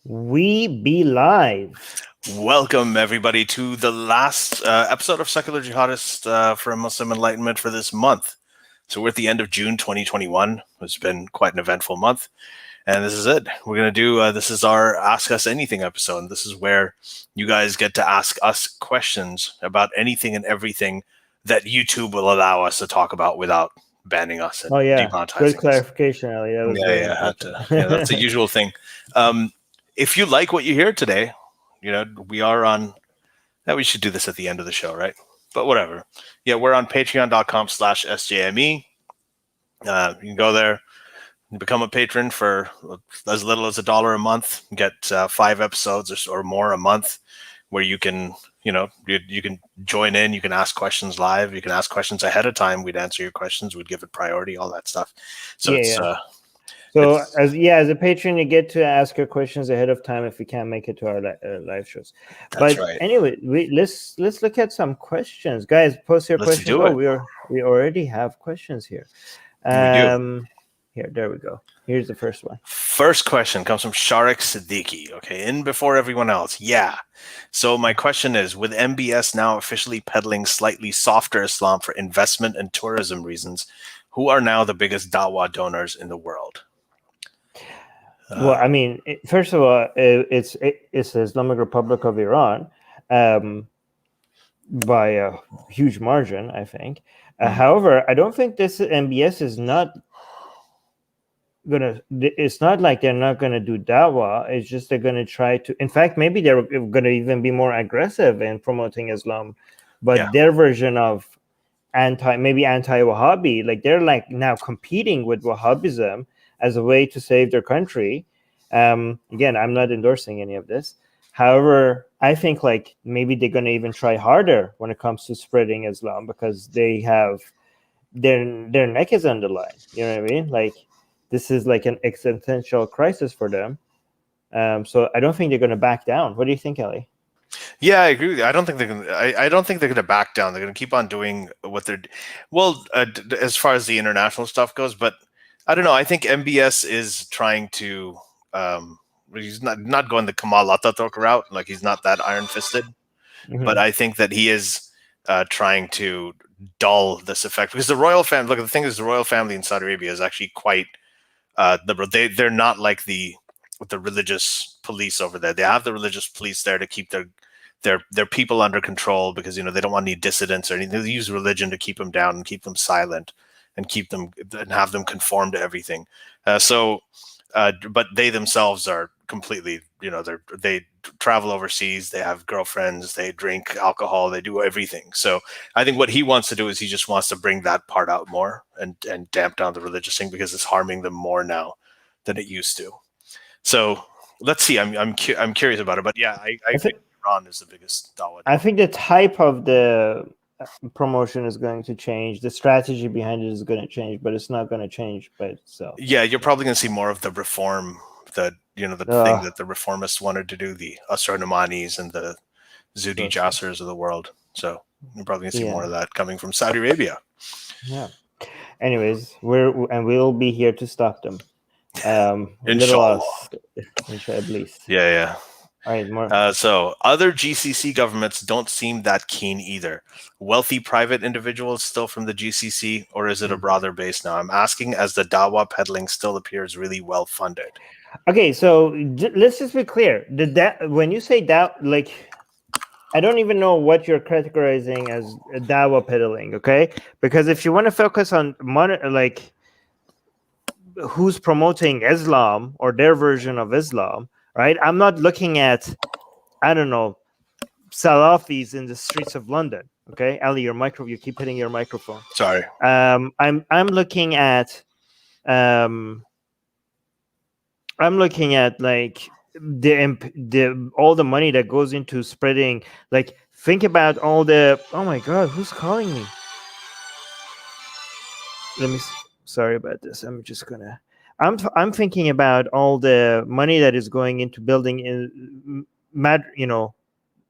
We be live. Welcome, everybody, to the last episode of Secular Jihadists for Muslim Enlightenment for this month. So we're at the end of June 2021. It's been quite an eventful month. And this is it. We're going to do, this is our Ask Us Anything episode. And this is where you guys get to ask us questions about anything and everything that YouTube will allow us to talk about without banning us and demonetizing Good us. clarification, Ali. That was very important. That's the usual thing. If you like what you hear today, we are on, we should do this at the end of the show, right? But whatever. Yeah, we're on patreon.com/SJME. You can go there and become a patron for as little as $1 a month. Get 5 episodes or more a month where you can, you can join in. You can ask questions live. You can ask questions ahead of time. We'd answer your questions. We'd give it priority, all that stuff. So So as a patron, you get to ask your questions ahead of time if you can't make it to our live shows. That's right. Anyway, let's look at some questions, guys. Post your questions. We already have questions here. Here, there we go. Here's the first one. First question comes from Sharik Siddiqui. Okay, in before everyone else. Yeah. So my question is, with MBS now officially peddling slightly softer Islam for investment and tourism reasons, who are now the biggest Dawah donors in the world? Well, I mean, first of all, it's the Islamic Republic of Iran by a huge margin, I think. However, I don't think this MBS is not gonna. It's not like they're not gonna do dawah. It's just they're gonna try to. In fact, maybe they're gonna even be more aggressive in promoting Islam, but their version of anti-Wahhabi, like they're like now competing with Wahhabism as a way to save their country. Again, I'm not endorsing any of this. However, I think like maybe they're going to even try harder when it comes to spreading Islam because they have their neck is on the line. You know what I mean? Like this is like an existential crisis for them. So I don't think they're going to back down. What do you think, Ellie? Yeah, I agree with you. I don't think they're going. I don't think they're going to back down. They're going to keep on doing what they're. Well, as far as the international stuff goes, but I don't know. I think MBS is trying to. He's not going the Kamal Atatürk route. Like he's not that iron-fisted, but I think that he is trying to dull this effect because the royal family. Look, the thing is, the royal family in Saudi Arabia is actually quite liberal. They're not like the religious police over there. They have the religious police there to keep their people under control because they don't want any dissidents or anything. They use religion to keep them down and keep them silent and keep them and have them conform to everything. But they themselves are completely, they travel overseas, they have girlfriends, they drink alcohol, they do everything. So I think what he wants to do is he just wants to bring that part out more and damp down the religious thing because it's harming them more now than it used to. So let's see. I'm curious about it, but yeah, I think Iran is the biggest Dawah. I think the type of the promotion is going to change. The strategy behind it is going to change, but it's not going to change by itself. Yeah, you're probably going to see more of the reform, the thing that the reformists wanted to do, the Asrar Namanis and the Zudi Jassers of the world. So you're probably going to see more of that coming from Saudi Arabia. Yeah. Anyways, we'll be here to stop them. Inshallah. Inshallah. Yeah. All right, more. So other GCC governments don't seem that keen either. Wealthy private individuals still from the GCC, or is it a broader base now? I'm asking as the Dawah peddling still appears really well funded. Okay, so let's just be clear. When you say that, like, I don't even know what you're categorizing as Dawah peddling, okay? Because if you want to focus on like who's promoting Islam or their version of Islam, right? I'm not looking at, I don't know, Salafis in the streets of London. Okay, Ali, you keep hitting your microphone. Sorry. I'm looking at like the all the money that goes into spreading. Like, think about all the. Oh my God, who's calling me? Sorry about this. I'm just gonna. I'm thinking about all the money that is going into building in,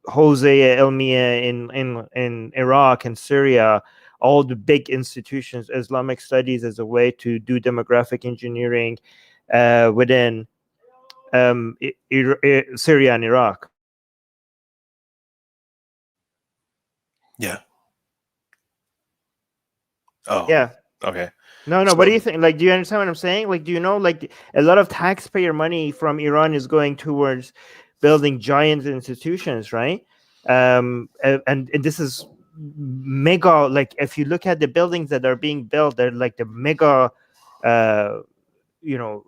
Hosea Elmia in Iraq and Syria, all the big institutions, Islamic studies as a way to do demographic engineering within Syria and Iraq. Yeah. Oh. Yeah. Okay. No. So, What do you think? Like, do you understand what I'm saying? Like, do you know, like, a lot of taxpayer money from Iran is going towards building giant institutions, right? And this is mega. Like, if you look at the buildings that are being built, they're like the mega, you know,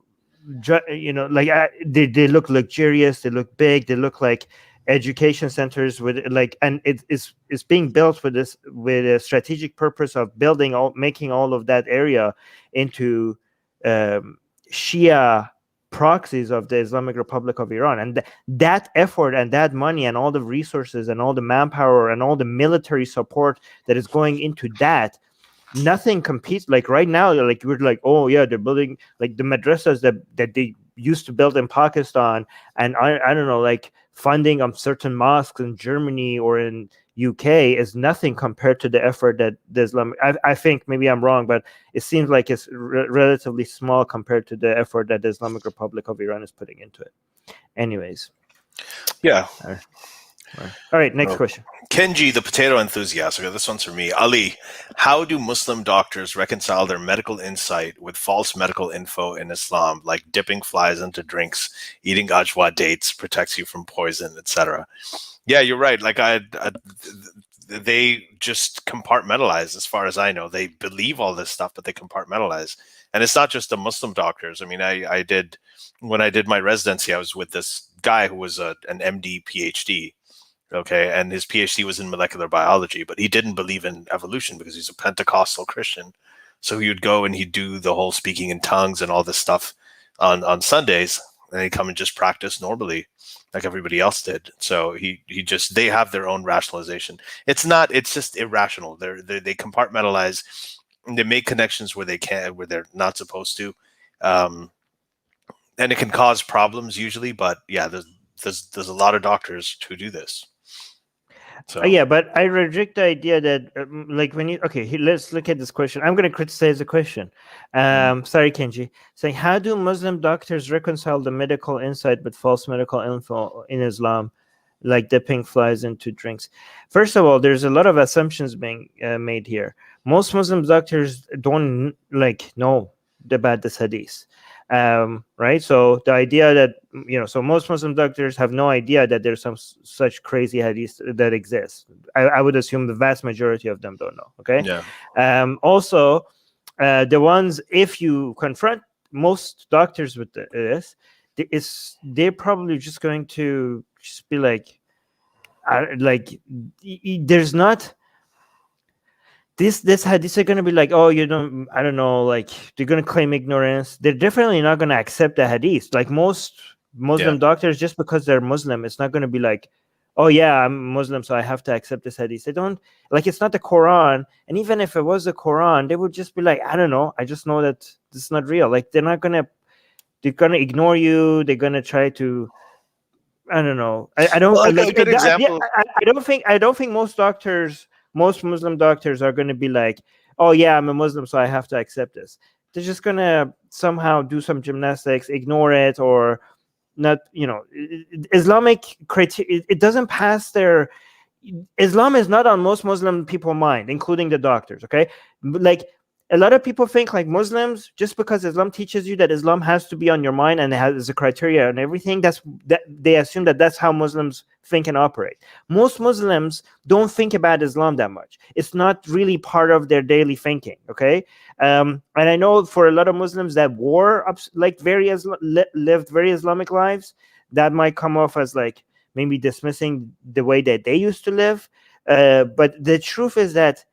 like they look luxurious, they look big, they look like education centers with like, and it's being built with this, with a strategic purpose of making all of that area into Shia proxies of the Islamic Republic of Iran. And that effort and that money and all the resources and all the manpower and all the military support that is going into that, nothing competes. Like right now, like we're like, oh yeah, they're building like the madrasas that they used to build in Pakistan, and I don't know, like funding of certain mosques in Germany or in UK is nothing compared to the effort that the Islamic. I think maybe I'm wrong, but it seems like it's relatively small compared to the effort that the Islamic Republic of Iran is putting into it. Anyways, yeah. All right, next question. Kenji, the potato enthusiast. Okay, this one's for me. Ali, how do Muslim doctors reconcile their medical insight with false medical info in Islam, like dipping flies into drinks, eating ajwa dates protects you from poison, etc.? Yeah, you're right. Like they just compartmentalize. As far as I know, they believe all this stuff, but they compartmentalize. And it's not just the Muslim doctors. I mean, I did, when I did my residency, I was with this guy who was an MD, PhD. Okay, and his PhD was in molecular biology, but he didn't believe in evolution because he's a Pentecostal Christian. So he would go and he'd do the whole speaking in tongues and all this stuff on Sundays, and he'd come and just practice normally like everybody else did. So he just, they have their own rationalization. It's just irrational. They compartmentalize, and they make connections where they can, where they're not supposed to, and it can cause problems usually. But yeah, there's a lot of doctors who do this. So. Yeah, but I reject the idea that like when you let's look at this question. I'm going to criticize the question. Sorry, Kenji. Saying, how do Muslim doctors reconcile the medical insight with false medical info in Islam, like dipping flies into drinks? First of all, there's a lot of assumptions being made here. Most Muslim doctors don't know about this hadith. Right, so the idea that so most Muslim doctors have no idea that there's some such crazy hadith that exists. I would assume the vast majority of them don't know. Okay. Yeah. Also, the ones, if you confront most doctors with this, they're probably just going to just be like there's not. This hadith are going to be like, oh, I don't know, like they're going to claim ignorance. They're definitely not going to accept the hadith. Like most Muslim doctors, just because they're Muslim, it's not going to be like, oh yeah, I'm Muslim, so I have to accept this hadith. They don't, like, it's not the Quran. And even if it was the Quran, they would just be like, I don't know, I just know that this is not real. Like they're going to ignore you. They're going to try to, I don't know. I don't like a good example. I don't think most Muslim doctors are going to be like, oh yeah, I'm a Muslim, so I have to accept this. They're just going to somehow do some gymnastics, ignore it, or not. Islamic criteria, it doesn't pass their. Islam is not on most Muslim people's mind, including the doctors. Okay, like a lot of people think like Muslims, just because Islam teaches you that Islam has to be on your mind and it has a criteria and everything, that they assume that that's how Muslims think and operate. Most Muslims don't think about Islam that much. It's not really part of their daily thinking. Okay, and I know for a lot of Muslims that lived very Islamic lives, that might come off as like maybe dismissing the way that they used to live. But the truth is that,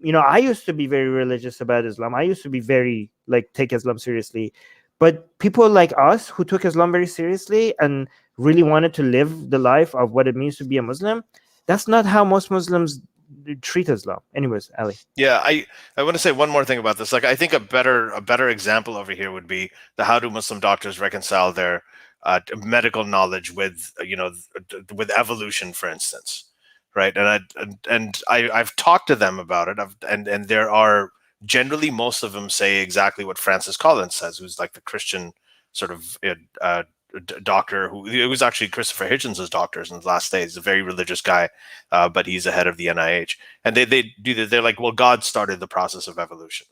I used to be very religious about Islam. I used to be very take Islam seriously. But people like us who took Islam very seriously and really wanted to live the life of what it means to be a Muslim, that's not how most Muslims treat Islam. Anyways, Ali. Yeah, I want to say one more thing about this. Like, I think a better example over here would be the how do Muslim doctors reconcile their medical knowledge with with evolution, for instance. Right, and I've talked to them about it, and there are generally, most of them say exactly what Francis Collins says, who's like the Christian sort of doctor who it was actually Christopher Hitchens' doctor in his last days. He's a very religious guy, but he's the head of the NIH. And they're like, well, God started the process of evolution.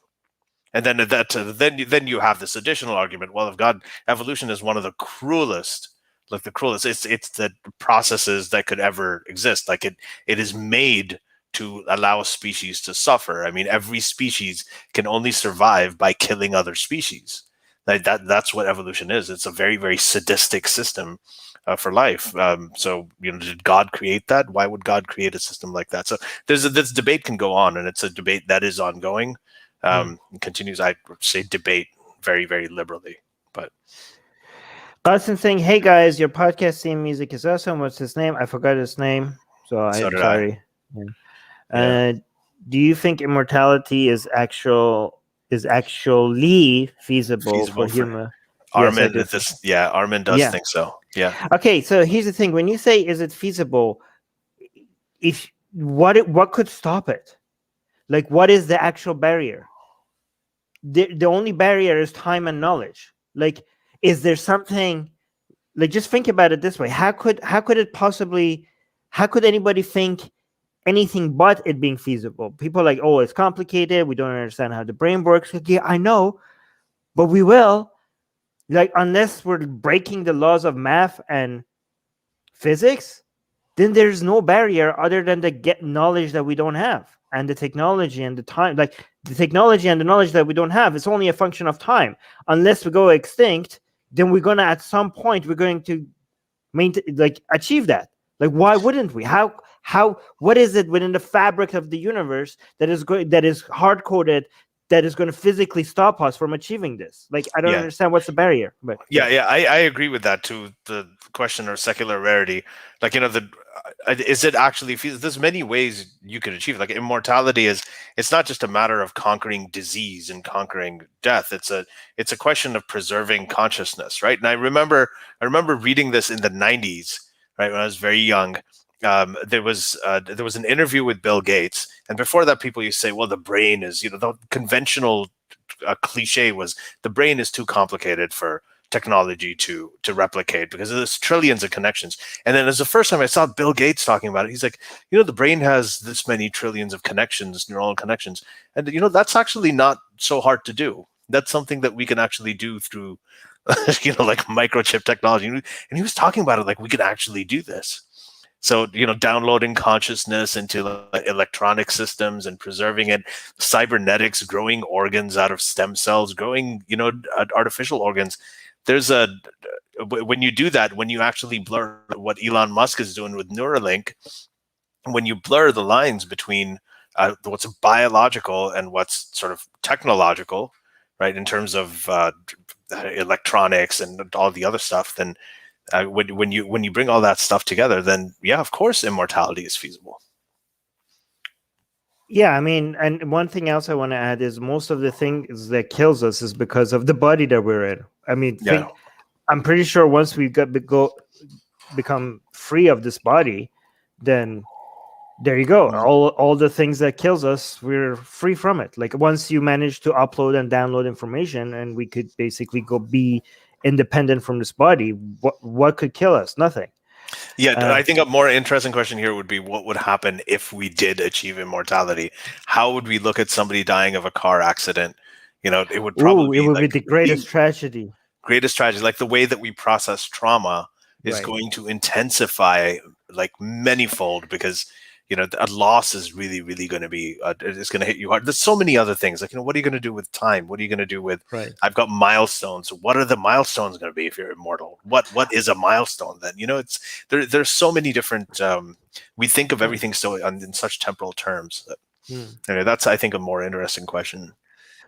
And then you have this additional argument. Well, if God, evolution is one of the cruelest, like the cruelest. It's the processes that could ever exist. Like it is made to allow a species to suffer. I mean, every species can only survive by killing other species. That's what evolution is. It's a very, very sadistic system for life. So, did God create that? Why would God create a system like that? So this debate can go on, and it's a debate that is ongoing. Continues. I say debate very, very liberally, but. Austin saying, "Hey guys, your podcast theme music is awesome. What's his name? I forgot his name, so I'm sorry." Yeah. Do you think immortality is actually feasible for human? Armin, yes, Armin does think so. Yeah. Okay, so here's the thing: when you say "is it feasible," what could stop it? Like, what is the actual barrier? The only barrier is time and knowledge. Like, is there something? Like, just think about it this way: how could anybody think anything but it being feasible? People are like, oh, it's complicated. We don't understand how the brain works. Like, yeah, I know, but we will. Like, unless we're breaking the laws of math and physics, then there's no barrier other than the knowledge that we don't have, and the technology and the time. Like, the technology and the knowledge that we don't have, it's only a function of time. Unless we go extinct, then we're gonna, at some point, we're going to achieve that. Like, why wouldn't we? What is it within the fabric of the universe that is hard coded, that is going to physically stop us from achieving this? Like, I don't understand what's the barrier. But I agree with that too. The question of secular rarity, like, is it actually feasible? There's many ways you could achieve it. Like, immortality it's not just a matter of conquering disease and conquering death. It's a question of preserving consciousness, right? And I remember reading this in the 90s, right, when I was very young. There was an interview with Bill Gates, and before that, people used to say, well, the brain is, the conventional cliche was the brain is too complicated for technology to replicate because there's trillions of connections. And then, as the first time I saw Bill Gates talking about it, he's like, the brain has this many trillions of connections, neural connections, and that's actually not so hard to do. That's something that we can actually do through like microchip technology. And he was talking about it like we can actually do this. So, downloading consciousness into electronic systems and preserving it, cybernetics, growing organs out of stem cells, growing, artificial organs. When you do that, when you actually blur what Elon Musk is doing with Neuralink, when you blur the lines between what's biological and what's sort of technological, right, in terms of electronics and all the other stuff, then when you bring all that stuff together, then of course immortality is feasible. Yeah, I mean, and one thing else I want to add is most of the things that kills us is because of the body that we're in. I mean, I'm pretty sure once we become free of this body, then there you go. All the things that kills us, we're free from it. Like, once you manage to upload and download information, and we could basically be independent from this body, what could kill us? Nothing. I think a more interesting question here would be, what would happen if we did achieve immortality? How would we look at somebody dying of a car accident? It would probably be the greatest tragedy. Like, the way that we process trauma is going to intensify like manyfold, because a loss is really, really going to be, it's going to hit you hard. There's so many other things. Like, what are you going to do with time? What are you going to do with, I've got milestones. What are the milestones going to be if you're immortal? What is a milestone then? There's so many different, we think of everything so in such temporal terms. That's, I think, a more interesting question.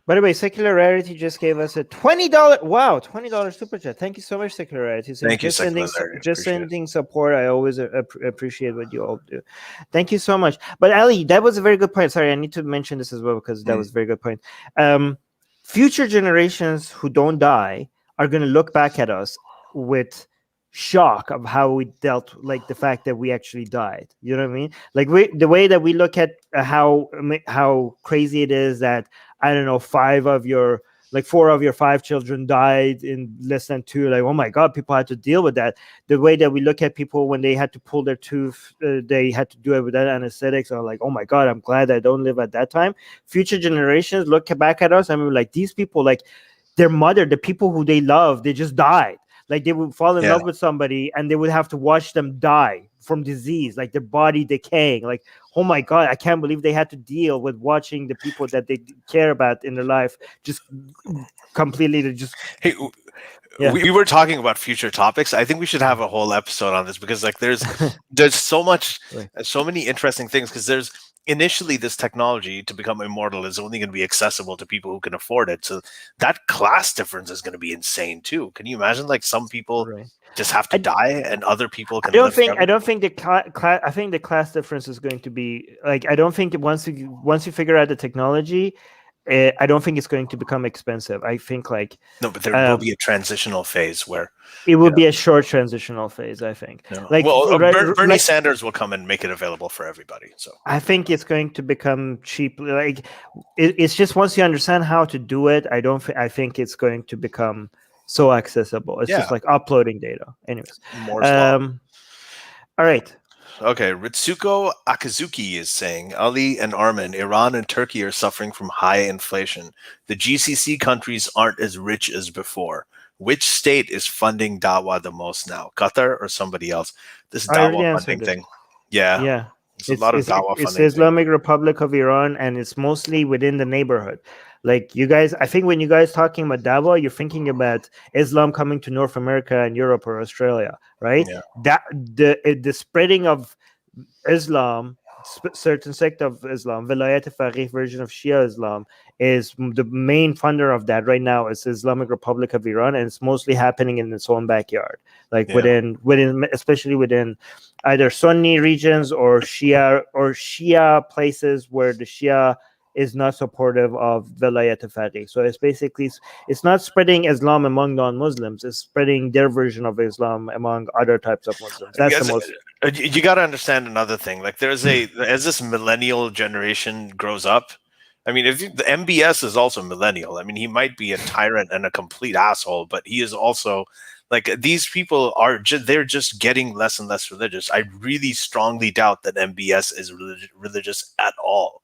By the way, Secular Rarity just gave us a $20 $20 super chat. Thank you so much, Secular Rarity. Thank you, just sending support. I always appreciate what you all do. Thank you so much. But Ali, that was a very good point. Sorry, I need to mention this as well because that was a very good point. Future generations who don't die are going to look back at us with shock of how we dealt, like the fact that we actually died. You know what I mean? Like, the way that we look at how crazy it is that, I don't know, 5 of your like 4 of your 5 children died in less than 2. Like, oh my God, people had to deal with that. The way that we look at people when they had to pull their tooth, they had to do it without anesthetics. Or like, oh my God, I'm glad I don't live at that time. Future generations look back at us and we're like, these people, like their mother, the people who they love, they just died. Like they would fall in love with somebody and they would have to watch them die from disease, like their body decaying. Like, oh my God, I can't believe they had to deal with watching the people that they care about in their life just completely just. Hey, we were talking about future topics. I think we should have a whole episode on this because like there's so much, so many interesting things because there's initially this technology to become immortal is only going to be accessible to people who can afford it. So that class difference is going to be insane too. Can you imagine like some people just have to die and other people can live forever? I don't think I think the class difference is going to be like, I don't think once you figure out the technology, I don't think it's going to become expensive. I think like no, but there will be a transitional phase where it will be a short transitional phase. I think. Like, well, Bernie Sanders will come and make it available for everybody. So I think it's going to become cheap. Like it's just once you understand how to do it, I think it's going to become so accessible. It's just like uploading data. Anyways, all right. Okay, Ritsuko Akazuki is saying, Ali and Armin, Iran and Turkey are suffering from high inflation. The GCC countries aren't as rich as before. Which state is funding Dawah the most now? Qatar or somebody else? This Dawah funding thing. Yeah. It's a lot of Dawah funding. It's the Islamic Republic of Iran, and it's mostly within the neighborhood. Like you guys, I think when you guys talking about Dawah, you're thinking about Islam coming to North America and Europe or Australia, right? Yeah. That the spreading of Islam, certain sect of Islam, Vilayat Faqih version of Shia Islam, is the main funder of that right now. Is the Islamic Republic of Iran, and it's mostly happening in its own backyard, like within especially within either Sunni regions or Shia places where the Shia is not supportive of Vilayat Faqih. So it's basically, it's not spreading Islam among non-Muslims, it's spreading their version of Islam among other types of Muslims. That's the most. You got to understand another thing. Like as this millennial generation grows up, I mean, the MBS is also millennial. I mean, he might be a tyrant and a complete asshole, but he is also like, these people they're just getting less and less religious. I really strongly doubt that MBS is religious at all.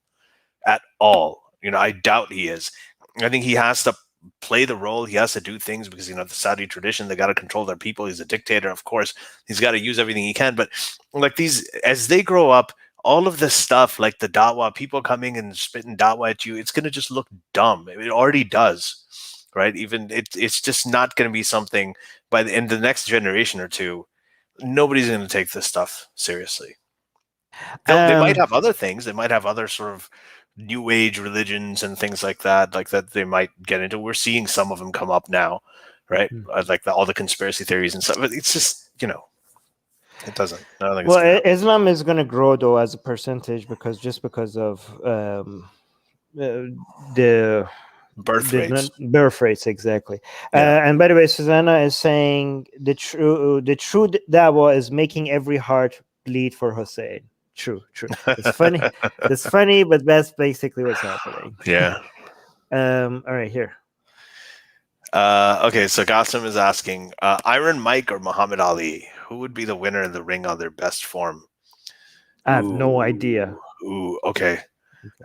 At all. I doubt he is. I think he has to play the role. He has to do things because, the Saudi tradition, they got to control their people. He's a dictator, of course. He's got to use everything he can. But like as they grow up, all of this stuff, like the Dawah, people coming and spitting Dawah at you, it's going to just look dumb. It already does, right? Even it's just not going to be something in the next generation or two. Nobody's going to take this stuff seriously. They might have other things. They might have other sort of new age religions and things like that they might get into. We're seeing some of them come up now, right? Like all the conspiracy theories and stuff. But it's just, it doesn't. I don't think it's Islam is going to grow though as a percentage because of the birth rates, exactly. And by the way, Susanna is saying the true Dawah is making every heart bleed for Hussein. True. It's funny. It's funny, but that's basically what's happening. Yeah. All right, here. Okay, so Qasim is asking, Iron Mike or Muhammad Ali? Who would be the winner in the ring on their best form? I have no idea. Okay.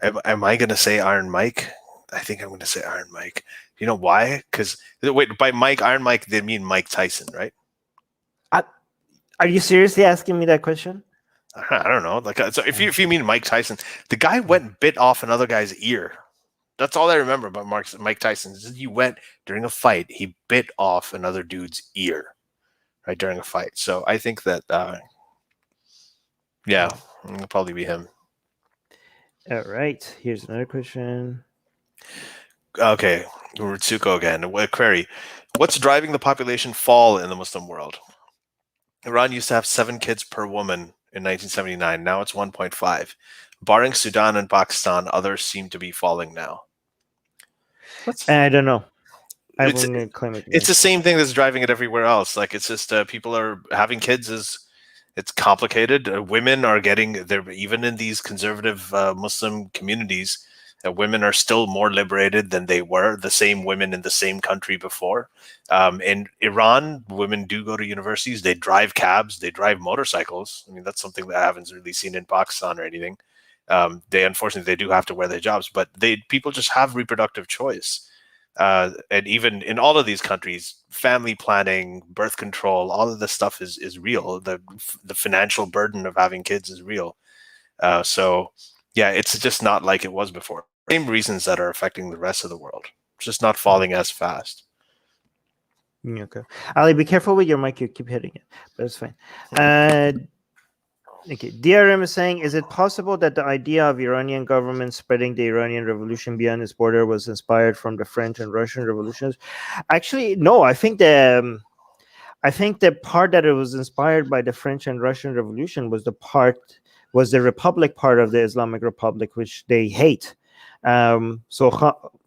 Am I going to say Iron Mike? I think I'm going to say Iron Mike. You know why? Because, wait, by Iron Mike, they mean Mike Tyson, right? Are you seriously asking me that question? I don't know. Like, so if you mean Mike Tyson, the guy went and bit off another guy's ear. That's all I remember about Mike Tyson. He went during a fight. He bit off another dude's ear, right, during a fight. So I think that, it'll probably be him. All right. Here's another question. Okay, Ritsuko again. Query: what's driving the population fall in the Muslim world? Iran used to have 7 kids per woman in 1979. Now it's 1.5. Barring Sudan and Pakistan, others seem to be falling now. I don't know. I wouldn't claim it. It's the same thing that's driving it everywhere else. Like, it's just people are having kids. It's complicated. Women are they're even in these conservative Muslim communities. Women are still more liberated than they were, the same women in the same country before. In Iran, women do go to universities. They drive cabs. They drive motorcycles. I mean, that's something that I haven't really seen in Pakistan or anything. They unfortunately they do have to wear their jobs, but people just have reproductive choice. And even in all of these countries, family planning, birth control, all of this stuff is real. The financial burden of having kids is real. So yeah, it's just not like it was before. Same reasons that are affecting the rest of the world, just not falling as fast. Okay, Ali, be careful with your mic. You keep hitting it, but it's fine. Okay, DRM is saying, is it possible that the idea of Iranian government spreading the Iranian revolution beyond its border was inspired from the French and Russian revolutions? Actually, no. I think the part that it was inspired by the French and Russian revolution was the Republic part of the Islamic Republic, which they hate. So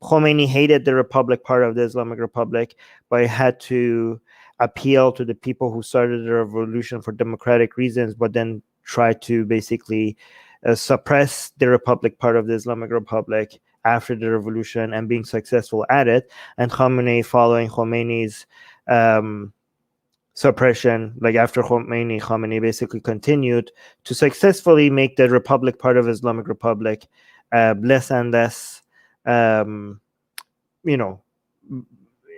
Khomeini hated the Republic part of the Islamic Republic, but had to appeal to the people who started the revolution for democratic reasons, but then try to basically suppress the Republic part of the Islamic Republic after the revolution, and being successful at it. And Khamenei, following Khomeini's suppression, like after Khamenei basically continued to successfully make the Republic part of Islamic Republic less and less,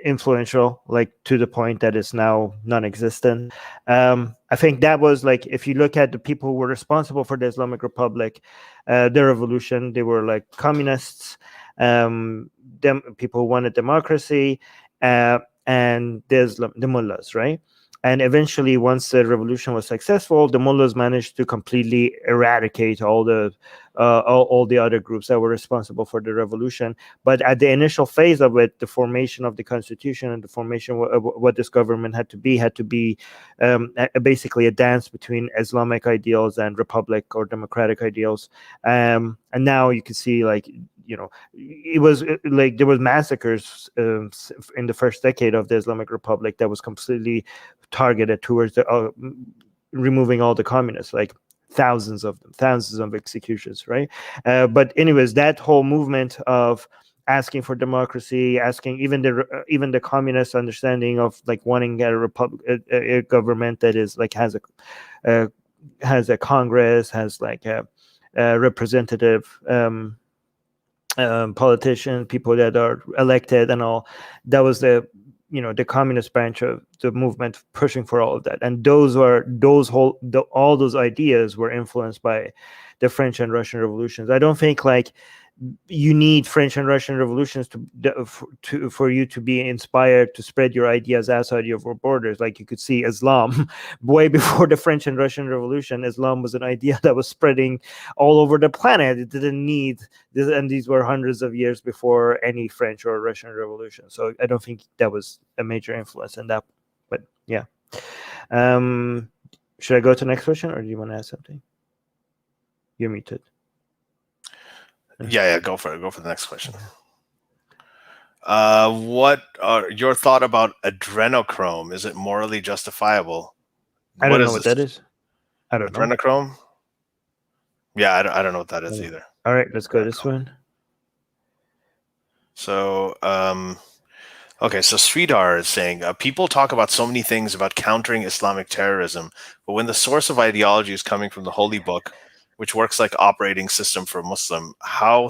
influential, like to the point that it's now non-existent. I think that was like, if you look at the people who were responsible for the Islamic Republic, the revolution, they were like communists, people who wanted democracy, and the mullahs, right? And eventually, once the revolution was successful, the mullahs managed to completely eradicate all the other groups that were responsible for the revolution. But at the initial phase of it, the formation of the constitution and the formation of what this government had to be basically a dance between Islamic ideals and republic or democratic ideals. And now you can see, like, it was like there was massacres in the first decade of the Islamic Republic that was completely targeted towards the removing all the communists, like thousands of executions, right? But anyways, that whole movement of asking for democracy, asking even the communist understanding of like wanting a republic, a government that is like has a Congress, has like a representative politicians, people that are elected and all. That was the communist branch of the movement pushing for all of that. And all those ideas were influenced by the French and Russian revolutions. I don't think like you need French and Russian revolutions for you to be inspired to spread your ideas outside your borders. Like you could see Islam way before the French and Russian revolution. Islam was an idea that was spreading all over the planet. It didn't need this, and these were hundreds of years before any French or Russian revolution. So I don't think that was a major influence in that. But yeah, should I go to the next question, or do you want to add something? You're muted. Yeah, go for it. Go for the next question. What are your thought about adrenochrome? Is it morally justifiable? I don't know what that is. I don't know. Adrenochrome? Yeah, I don't know what that is either. All right, let's go this one. So, okay, so Sridhar is saying, people talk about so many things about countering Islamic terrorism, but when the source of ideology is coming from the Holy Book, which works like operating system for a Muslim, how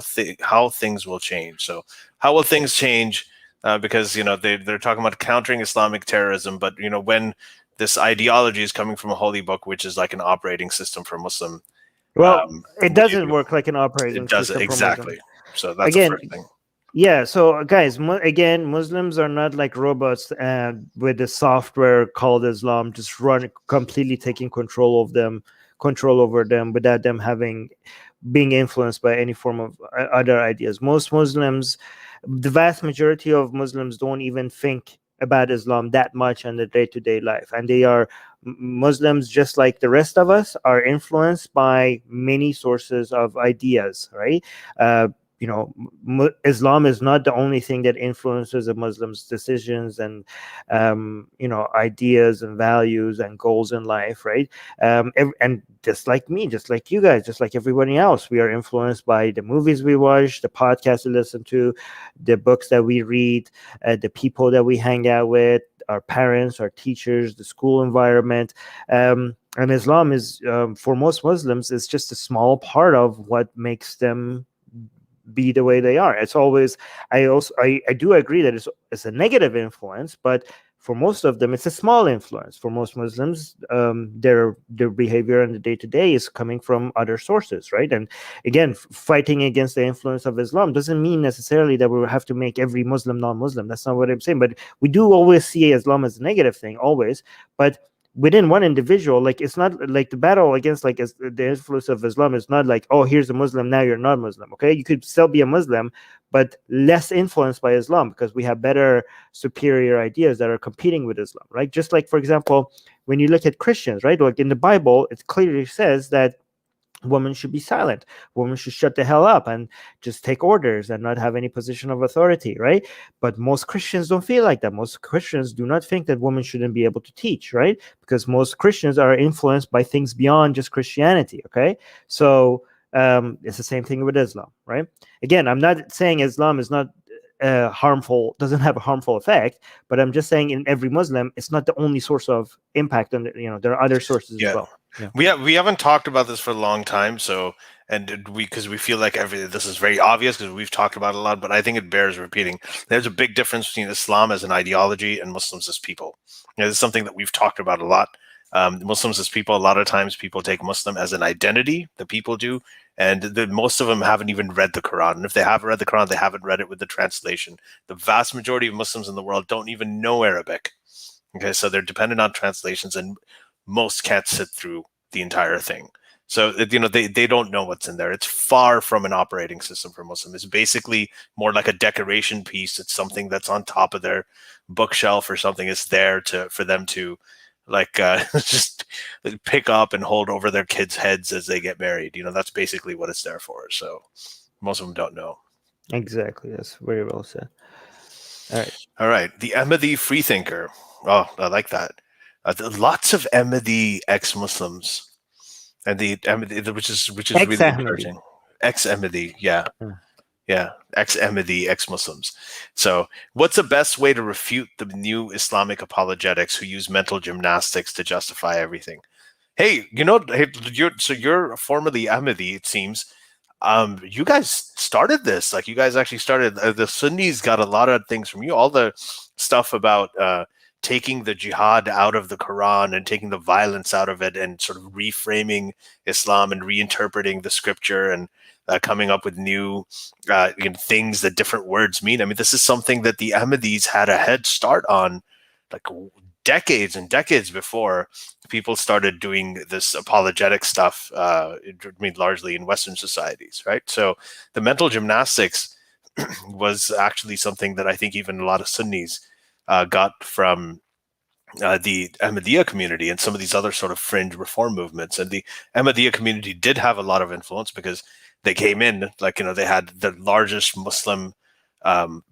things will change. So how will things change? Because they're talking about countering Islamic terrorism, but when this ideology is coming from a holy book, which is like an operating system for Muslim, well, it doesn't work like an operating system. Exactly. So that's the first thing. Yeah, so guys, again, Muslims are not like robots with the software called Islam just completely taking control over them without them being influenced by any form of other ideas. Most Muslims, the vast majority of Muslims, don't even think about Islam that much in their day-to-day life, and they are Muslims just like the rest of us, are influenced by many sources of ideas, right? Islam is not the only thing that influences a Muslim's decisions and ideas and values and goals in life, right? And just like me, just like you guys, just like everybody else, we are influenced by the movies we watch, the podcasts we listen to, the books that we read, the people that we hang out with, our parents, our teachers, the school environment. And Islam is, for most Muslims, is just a small part of what makes them be the way they are. It's always, I do agree that it's a negative influence, but for most of them it's a small influence. For most Muslims, their behavior in the day-to-day is coming from other sources, right? And again, fighting against the influence of Islam doesn't mean necessarily that we have to make every Muslim non-Muslim. That's not what I'm saying, but we do always see Islam as a negative thing, always. But within one individual, like, it's not like the battle against like the influence of Islam is not like, oh, here's a Muslim, now you're not Muslim. Okay, you could still be a Muslim, but less influenced by Islam, because we have better, superior ideas that are competing with Islam, right? Just like, for example, when you look at Christians, right, like in the Bible, it clearly says that women should be silent. Women should shut the hell up and just take orders and not have any position of authority, right? But most Christians don't feel like that. Most Christians do not think that women shouldn't be able to teach, right? Because most Christians are influenced by things beyond just Christianity, okay? So it's the same thing with Islam, right? Again, I'm not saying Islam is not harmful, doesn't have a harmful effect, but I'm just saying in every Muslim, it's not the only source of impact on there are other sources as well. Yeah. We haven't talked about this for a long time, so because we feel like this is very obvious because we've talked about it a lot, but I think it bears repeating. There's a big difference between Islam as an ideology and Muslims as people. This is something that we've talked about a lot. Muslims as people, a lot of times people take Muslim as an identity, the people do, and most of them haven't even read the Quran. And if they have read the Quran, they haven't read it with the translation. The vast majority of Muslims in the world don't even know Arabic. Okay, so they're dependent on translations, and most can't sit through the entire thing. So, they don't know what's in there. It's far from an operating system for Muslims. It's basically more like a decoration piece. It's something that's on top of their bookshelf or something. It's there for them to just pick up and hold over their kids' heads as they get married. That's basically what it's there for. So most of them don't know. Exactly. That's very well said. All right. The Ahmadi freethinker. Oh, I like that. Lots of Ahmadi ex-Muslims, and the Ahmadi, which is really encouraging. Ex-Ahmadi, yeah. Yeah, ex-Ahmadi, ex-Muslims. So what's the best way to refute the new Islamic apologetics who use mental gymnastics to justify everything? Hey, you're formerly Ahmadi, it seems. You guys started this. Like, you guys actually started. The Sunnis got a lot of things from you. All the stuff about taking the jihad out of the Quran and taking the violence out of it and sort of reframing Islam and reinterpreting the scripture and coming up with new things that different words mean. I mean, this is something that the Ahmadis had a head start on, like decades and decades before people started doing this apologetic stuff, largely in Western societies, right? So the mental gymnastics was actually something that I think even a lot of Sunnis got from the Ahmadiyya community and some of these other sort of fringe reform movements. And the Ahmadiyya community did have a lot of influence because they came in, they had the largest Muslim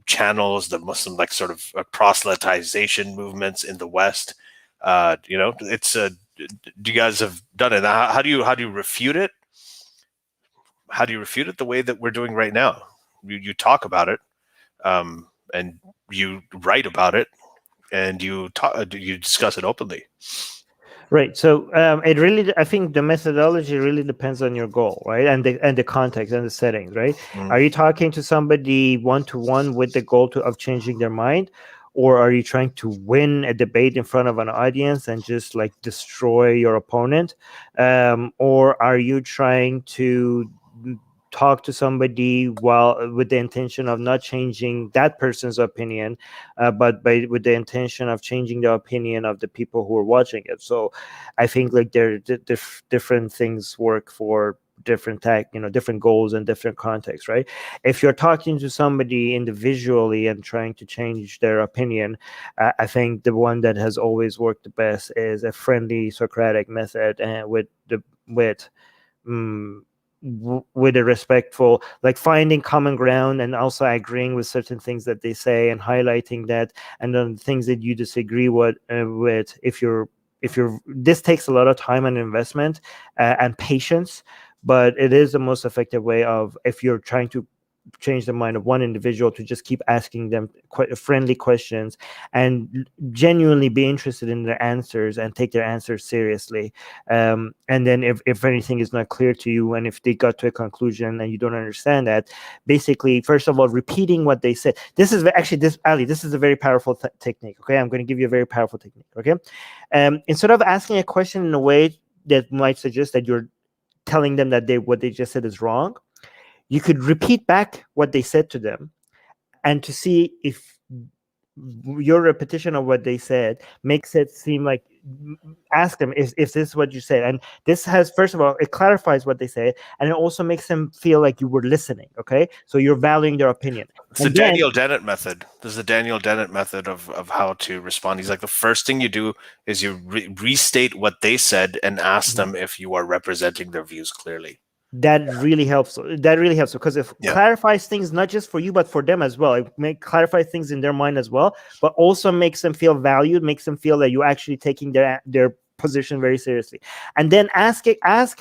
channels, the Muslim sort of proselytization movements in the West. It's you guys have done it. How do you refute it? How do you refute it the way that we're doing right now? You talk about it, and you write about it, and you discuss it openly. Right. So I think the methodology really depends on your goal, right? And the context and the settings, right? Are you talking to somebody one-to-one with the goal of changing their mind? Or are you trying to win a debate in front of an audience and just destroy your opponent? Or are you trying to talk to somebody with the intention of not changing that person's opinion, but with the intention of changing the opinion of the people who are watching it? So I think there different things work for different different goals and different contexts, right? If you're talking to somebody individually and trying to change their opinion, I think the one that has always worked the best is a friendly Socratic method, and with with a respectful, like finding common ground and also agreeing with certain things that they say and highlighting that, and then things that you disagree with, if you're this takes a lot of time and investment and patience, but it is the most effective way of, if you're trying to change the mind of one individual, to just keep asking them quite friendly questions and genuinely be interested in their answers and take their answers seriously. And then if anything is not clear to you, and if they got to a conclusion and you don't understand that, basically, first of all, repeating what they said. This is actually, this Ali, this is a very powerful technique. Okay, I'm going to give you a very powerful technique. Okay, instead of asking a question in a way that might suggest that you're telling them that what they just said is wrong, you could repeat back what they said to them, and to see if your repetition of what they said makes it seem like, ask them if this is what you said. And this has, first of all, it clarifies what they say, and it also makes them feel like you were listening. Okay, so you're valuing their opinion. It's the Daniel Dennett method. This is the Daniel Dennett method of how to respond. He's like, the first thing you do is you restate what they said and ask them if you are representing their views clearly. That really helps. That really helps, because it clarifies things not just for you but for them as well. It clarify things in their mind as well, but also makes them feel valued, makes them feel that you're actually taking their position very seriously. And then ask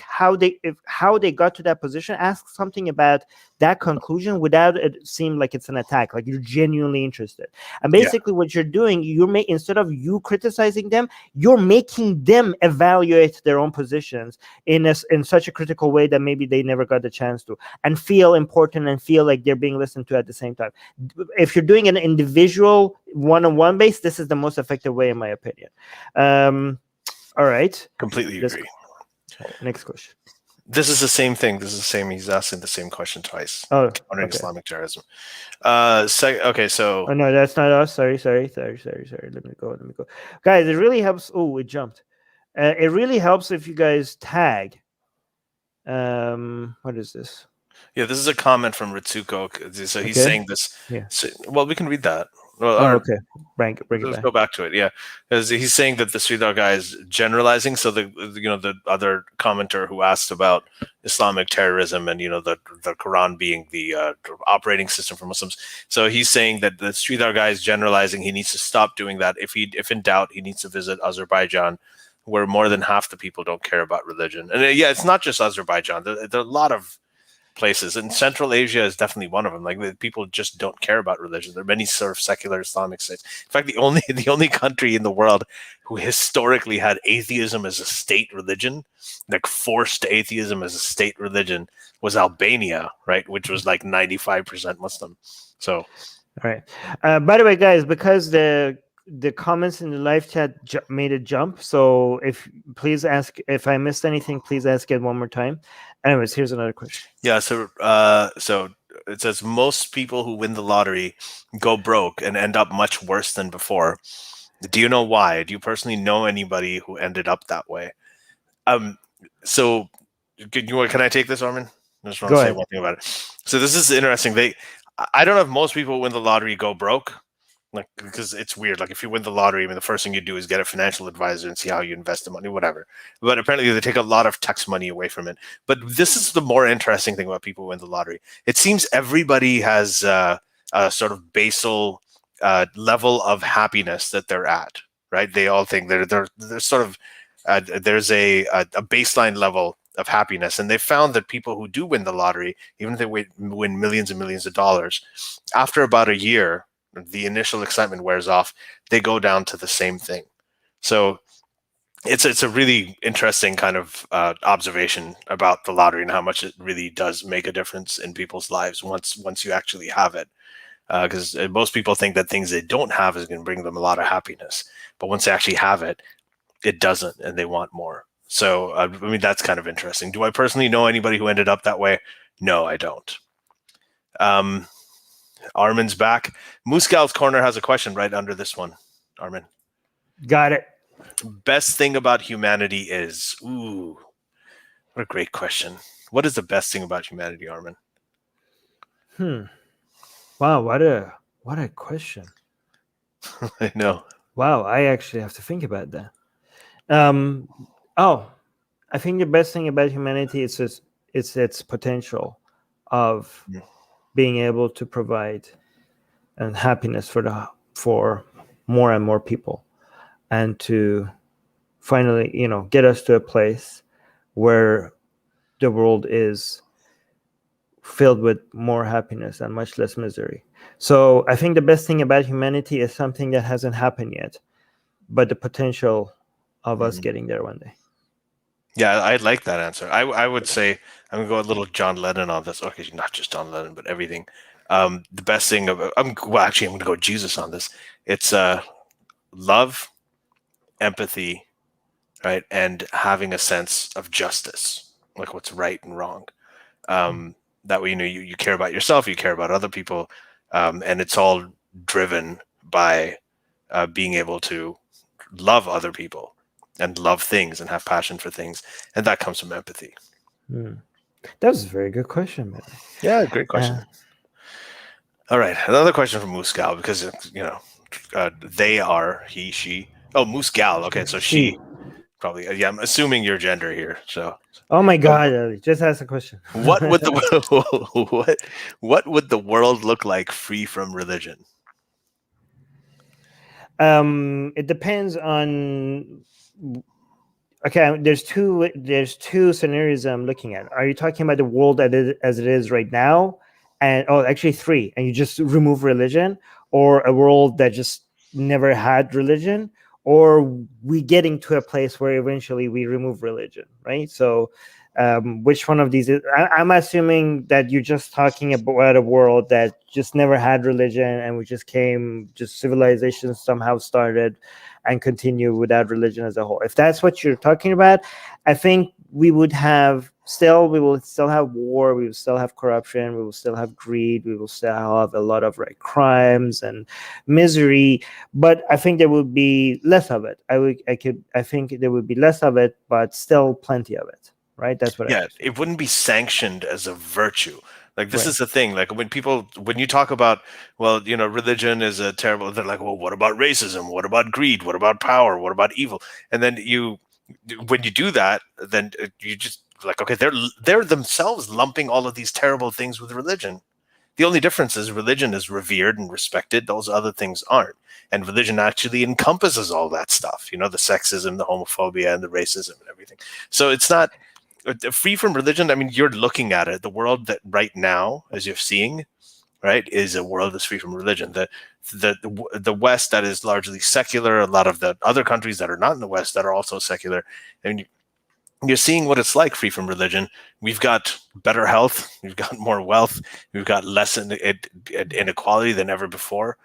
how they got to that position. Ask something about that conclusion without it seem like it's an attack, like you're genuinely interested. And basically what you're doing, instead of you criticizing them, you're making them evaluate their own positions in such a critical way that maybe they never got the chance to, and feel important and feel like they're being listened to at the same time. If you're doing an individual one-on-one base, this is the most effective way, in my opinion. All right. Completely agree. Next question. This is the same thing. This is the same. He's asking the same question twice. Oh, on Islamic terrorism. Okay, so. Oh no, that's not us. Sorry. Let me go. Guys, it really helps. Oh, it jumped. It really helps if you guys tag. What is this? Yeah, this is a comment from Ritsuko. So he's saying this. Yeah. So, well, we can read that. Well, okay. Bring it let's back. go back to it. Yeah, because he's saying that the Sridhar guy is generalizing. So the other commenter who asked about Islamic terrorism and the Quran being the operating system for Muslims. So he's saying that the Sridhar guy is generalizing. He needs to stop doing that. If in doubt, he needs to visit Azerbaijan, where more than half the people don't care about religion. And it's not just Azerbaijan. There are a lot of places, and Central Asia is definitely one of them. Like, people just don't care about religion. There are many sort of secular Islamic states. In fact, the only country in the world who historically had atheism as a state religion, like forced atheism as a state religion, was Albania, right? Which was like 95% Muslim. So, all right. By the way, guys, because the comments in the live chat made it jump, so please ask if I missed anything. Please ask it one more time. Anyways, here's another question. Yeah, so it says most people who win the lottery go broke and end up much worse than before. Do you know why? Do you personally know anybody who ended up that way? So can I take this, Armin? I just want to say one thing about it. So this is interesting. I don't know if most people who win the lottery go broke. Like, because it's weird. Like, if you win the lottery, I mean, the first thing you do is get a financial advisor and see how you invest the money, whatever. But apparently they take a lot of tax money away from it. But this is the more interesting thing about people who win the lottery. It seems everybody has a sort of basal level of happiness that they're at, right? They all think they're sort of there's a baseline level of happiness, and they found that people who do win the lottery, even if they win millions and millions of dollars, after about a year, the initial excitement wears off, they go down to the same thing. So it's a really interesting kind of observation about the lottery and how much it really does make a difference in people's lives once you actually have it. Because most people think that things they don't have is going to bring them a lot of happiness, but once they actually have it, it doesn't, and they want more. So I mean, that's kind of interesting. Do I personally know anybody who ended up that way? No, I don't. Armin's back. Muscal's Corner has a question right under this one. Armin. Got it. Best thing about humanity is... Ooh, what a great question. What is the best thing about humanity, Armin? Wow, what a question. I know. Wow, I actually have to think about that. I think the best thing about humanity is its potential of Yeah. being able to provide and happiness for more and more people, and to finally, get us to a place where the world is filled with more happiness and much less misery. So I think the best thing about humanity is something that hasn't happened yet, but the potential of us getting there one day. Yeah, I like that answer. I would say I'm gonna go a little John Lennon on this. Okay, not just John Lennon, but everything. The best thing of I'm gonna go Jesus on this. It's love, empathy, right, and having a sense of justice, like what's right and wrong. That way, you care about yourself, you care about other people, and it's all driven by being able to love other people and love things and have passion for things, and that comes from empathy. That was a very good question, man. Yeah, great question. All right, another question from Muscal, because they are he, she. Oh, Muscal. Okay, so she probably. Yeah, I'm assuming your gender here. So. Oh my God! Ali, just ask a question. What would the what would the world look like free from religion? It depends on. Okay, there's two scenarios I'm looking at. Are you talking about the world as it is right now, and actually three, and you just remove religion, or a world that just never had religion, or we getting to a place where eventually we remove religion, right? So, which one of these I'm assuming that you're just talking about a world that just never had religion, and we just civilization somehow started and continue without religion as a whole. If that's what you're talking about, I think we will still have war, we will still have corruption, we will still have greed, we will still have a lot of crimes and misery, but I think there would be less of it. I think there would be less of it, but still plenty of it. Right? That's what it wouldn't be sanctioned as a virtue. Like, this is the thing. Like, when you talk about, well, religion is a terrible, they're like, well, what about racism? What about greed? What about power? What about evil? And then when you do that, then you just like, okay, they're themselves lumping all of these terrible things with religion. The only difference is religion is revered and respected. Those other things aren't. And religion actually encompasses all that stuff, the sexism, the homophobia, and the racism and everything. So it's not free from religion. I mean, you're looking at it. The world that right now, as you're seeing, right, is a world that's free from religion. The West that is largely secular. A lot of the other countries that are not in the West that are also secular. I mean, you're seeing what it's like free from religion. We've got better health. We've got more wealth. We've got less inequality than ever before.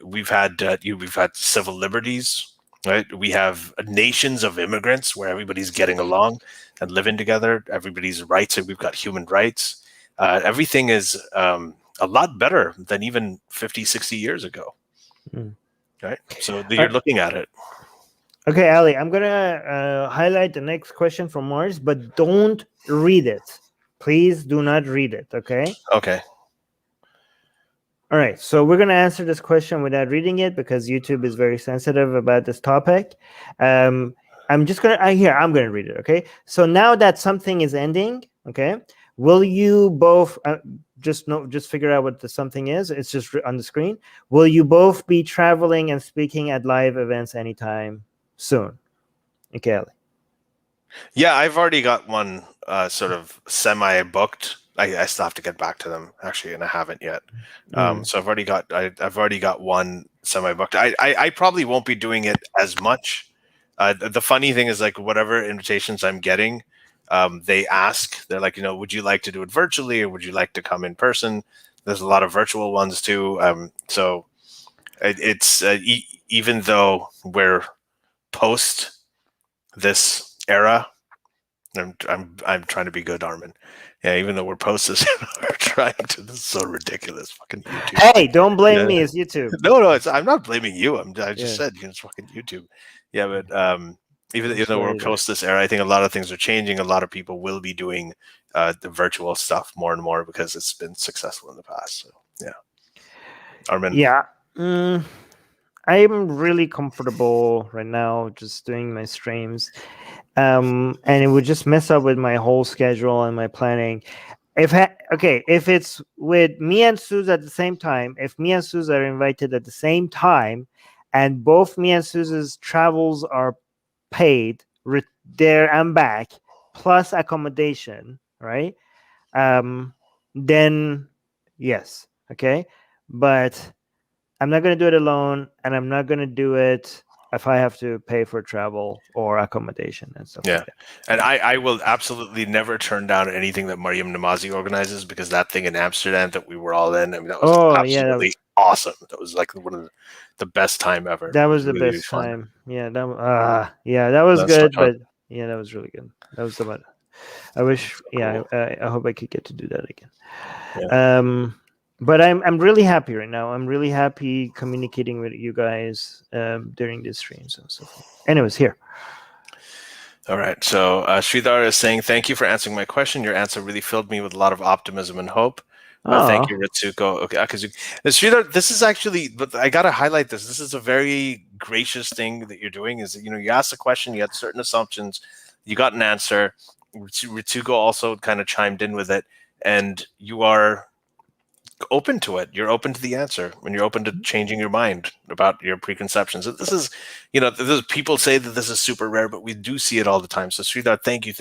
We've had civil liberties. Right, we have nations of immigrants where everybody's getting along and living together. Everybody's rights, and we've got human rights. Everything is a lot better than even 50, 60 years ago. Right, so you're looking at it. Okay, Ali, I'm gonna highlight the next question from Mars, but don't read it. Please do not read it. Okay. Okay. All right, so we're going to answer this question without reading it because YouTube is very sensitive about this topic. I'm going to read it, okay? So now that something is ending, okay, will you both just figure out what the something is? It's just on the screen. Will you both be traveling and speaking at live events anytime soon? Okay, Ali. Yeah, I've already got one sort of semi-booked. I still have to get back to them actually, and I haven't yet. So I've already got one semi-booked. I probably won't be doing it as much. The funny thing is, like, whatever invitations I'm getting, they ask. They're like, would you like to do it virtually, or would you like to come in person? There's a lot of virtual ones too. So it's even though we're post this era. I'm trying to be good, Armin. Yeah, even though we're post this, we're trying to. This is so ridiculous. Fucking YouTube. Hey, don't blame me. It's YouTube. No, I'm not blaming you. I just said it's fucking YouTube. Yeah, but even though we're post this era, I think a lot of things are changing. A lot of people will be doing the virtual stuff more and more because it's been successful in the past. So yeah, Armin. Yeah. I'm really comfortable right now just doing my streams. and it would just mess up with my whole schedule and my planning. If it's with me and Suze at the same time, if me and Suze are invited at the same time, and both me and Suze's travels are paid there and back plus accommodation, right? Then yes, okay. But I'm not going to do it alone, and I'm not going to do it if I have to pay for travel or accommodation and stuff. Yeah, like that. and I will absolutely never turn down anything that Mariam Namazi organizes, because that thing in Amsterdam that we were all in, I mean, that was absolutely awesome. That was like one of the best time ever. That was the really best fun. time. Yeah, that was That's good, fun. but yeah, that was really good. That was the I wish. Yeah, Cool. I hope I could get to do that again. Yeah. But I'm really happy right now. I'm really happy communicating with you guys during these streams and so forth. Anyways, here. All right. So Sridhar is saying, thank you for answering my question. Your answer really filled me with a lot of optimism and hope. Thank you, Ritsuko. Okay, Sridhar, this is actually, but I got to highlight this. This is a very gracious thing that you're doing. Is that, you asked a question, you had certain assumptions, you got an answer. Ritsuko also kind of chimed in with it, and you are open to it. You're open to the answer, and you're open to changing your mind about your preconceptions. This is, people say that this is super rare, but we do see it all the time. So Sridhar, thank you.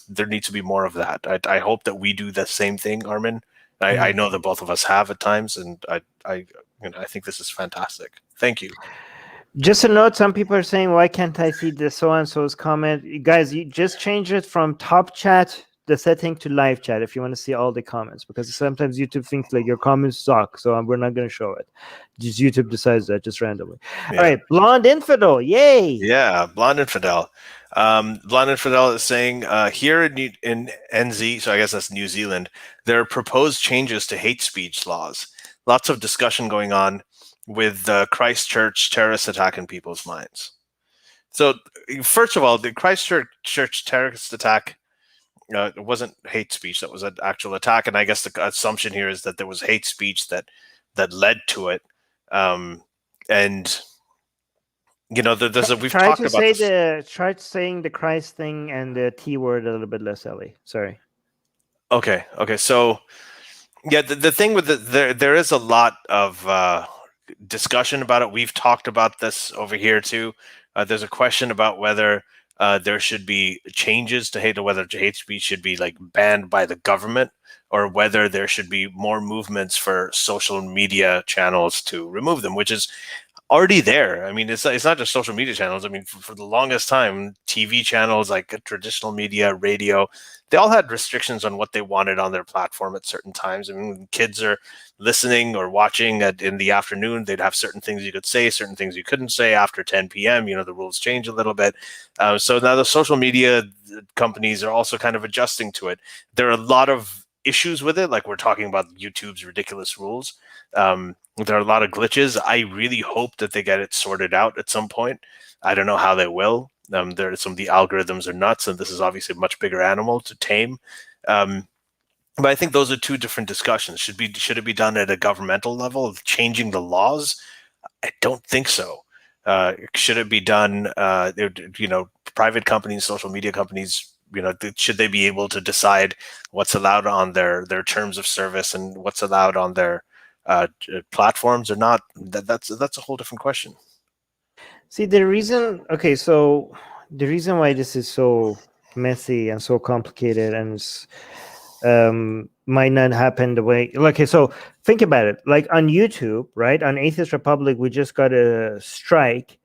There needs to be more of that. I hope that we do the same thing, Armin. I know that both of us have at times, and I think this is fantastic. Thank you. Just a note, some people are saying, why can't I see the so-and-so's comment? You guys, you just change it from top chat, the setting, to live chat if you want to see all the comments, because sometimes YouTube thinks like your comments suck, so we're not going to show it. Just YouTube decides that just randomly. Yeah. All right, Blonde Infidel, yay! Yeah, Blonde Infidel. Blonde Infidel is saying, here in NZ, so I guess that's New Zealand, there are proposed changes to hate speech laws. Lots of discussion going on with the Christchurch terrorist attack in people's minds. So, first of all, the Christchurch terrorist attack, it wasn't hate speech. That was an actual attack. And I guess the assumption here is that there was hate speech that led to it. And, we've talked about this. Try saying the Christ thing and the T word a little bit less, Ellie. Sorry. Okay. So, yeah, the thing with there is a lot of discussion about it. We've talked about this over here too. There's a question about whether there should be changes to hate, or whether hate speech should be like banned by the government, or whether there should be more movements for social media channels to remove them, which is already there. I mean, it's not just social media channels. I mean, for the longest time, TV channels, like traditional media, radio, they all had restrictions on what they wanted on their platform at certain times. I mean, when kids are listening or watching in the afternoon, they'd have certain things you could say, certain things you couldn't say after 10 p.m. The rules change a little bit. So now the social media companies are also kind of adjusting to it. There are a lot of issues with it, like we're talking about YouTube's ridiculous rules. There are a lot of glitches. I really hope that they get it sorted out at some point. I don't know how they will. Some of the algorithms are nuts, and this is obviously a much bigger animal to tame. But I think those are two different discussions. Should it be done at a governmental level, changing the laws? I don't think so. Should it be done? Private companies, social media companies, should they be able to decide what's allowed on their terms of service and what's allowed on their platforms or not? That's a whole different question. See, the reason why this is so messy and so complicated and might not happen the way. Okay, so think about it. Like on YouTube, right? On Atheist Republic, we just got a strike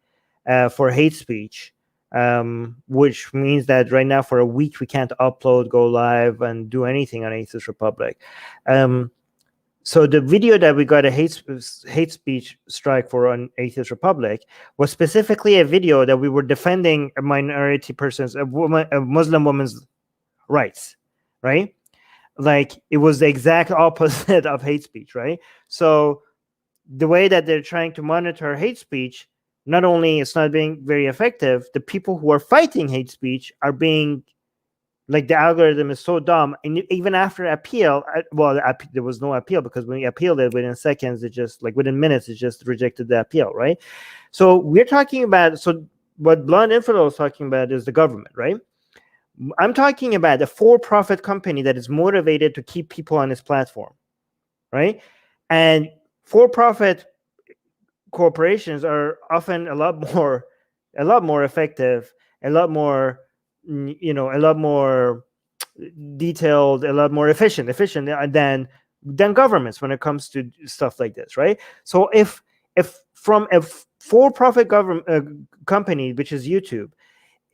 for hate speech, which means that right now for a week we can't upload, go live, and do anything on Atheist Republic. So the video that we got a hate speech strike for on Atheist Republic was specifically a video that we were defending a minority person's, a Muslim woman's rights, right? Like it was the exact opposite of hate speech, right? So the way that they're trying to monitor hate speech, not only it's not being very effective, the people who are fighting hate speech are being, like, the algorithm is so dumb. And even after appeal, there was no appeal, because when we appealed it, within seconds, within minutes, it just rejected the appeal, right? So we're talking about, what Blonde Infidel is talking about is the government, right? I'm talking about a for-profit company that is motivated to keep people on its platform, right? And for-profit corporations are often a lot more effective, a lot more, a lot more detailed, a lot more efficient than governments when it comes to stuff like this, right? So if from a for-profit government company, which is YouTube,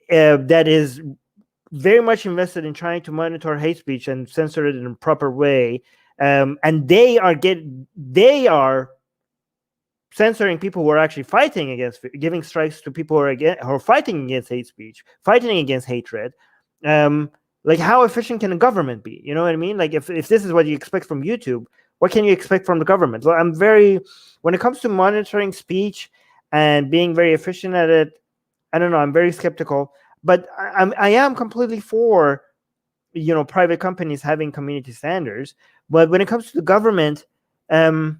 that is very much invested in trying to monitor hate speech and censor it in a proper way, and they are censoring people who are actually fighting against, giving strikes to people who are fighting against hate speech, fighting against hatred. Like, how efficient can a government be? You know what I mean? Like, if this is what you expect from YouTube, what can you expect from the government? So when it comes to monitoring speech and being very efficient at it, I don't know, I'm very skeptical. But I am completely for, private companies having community standards. But when it comes to the government, I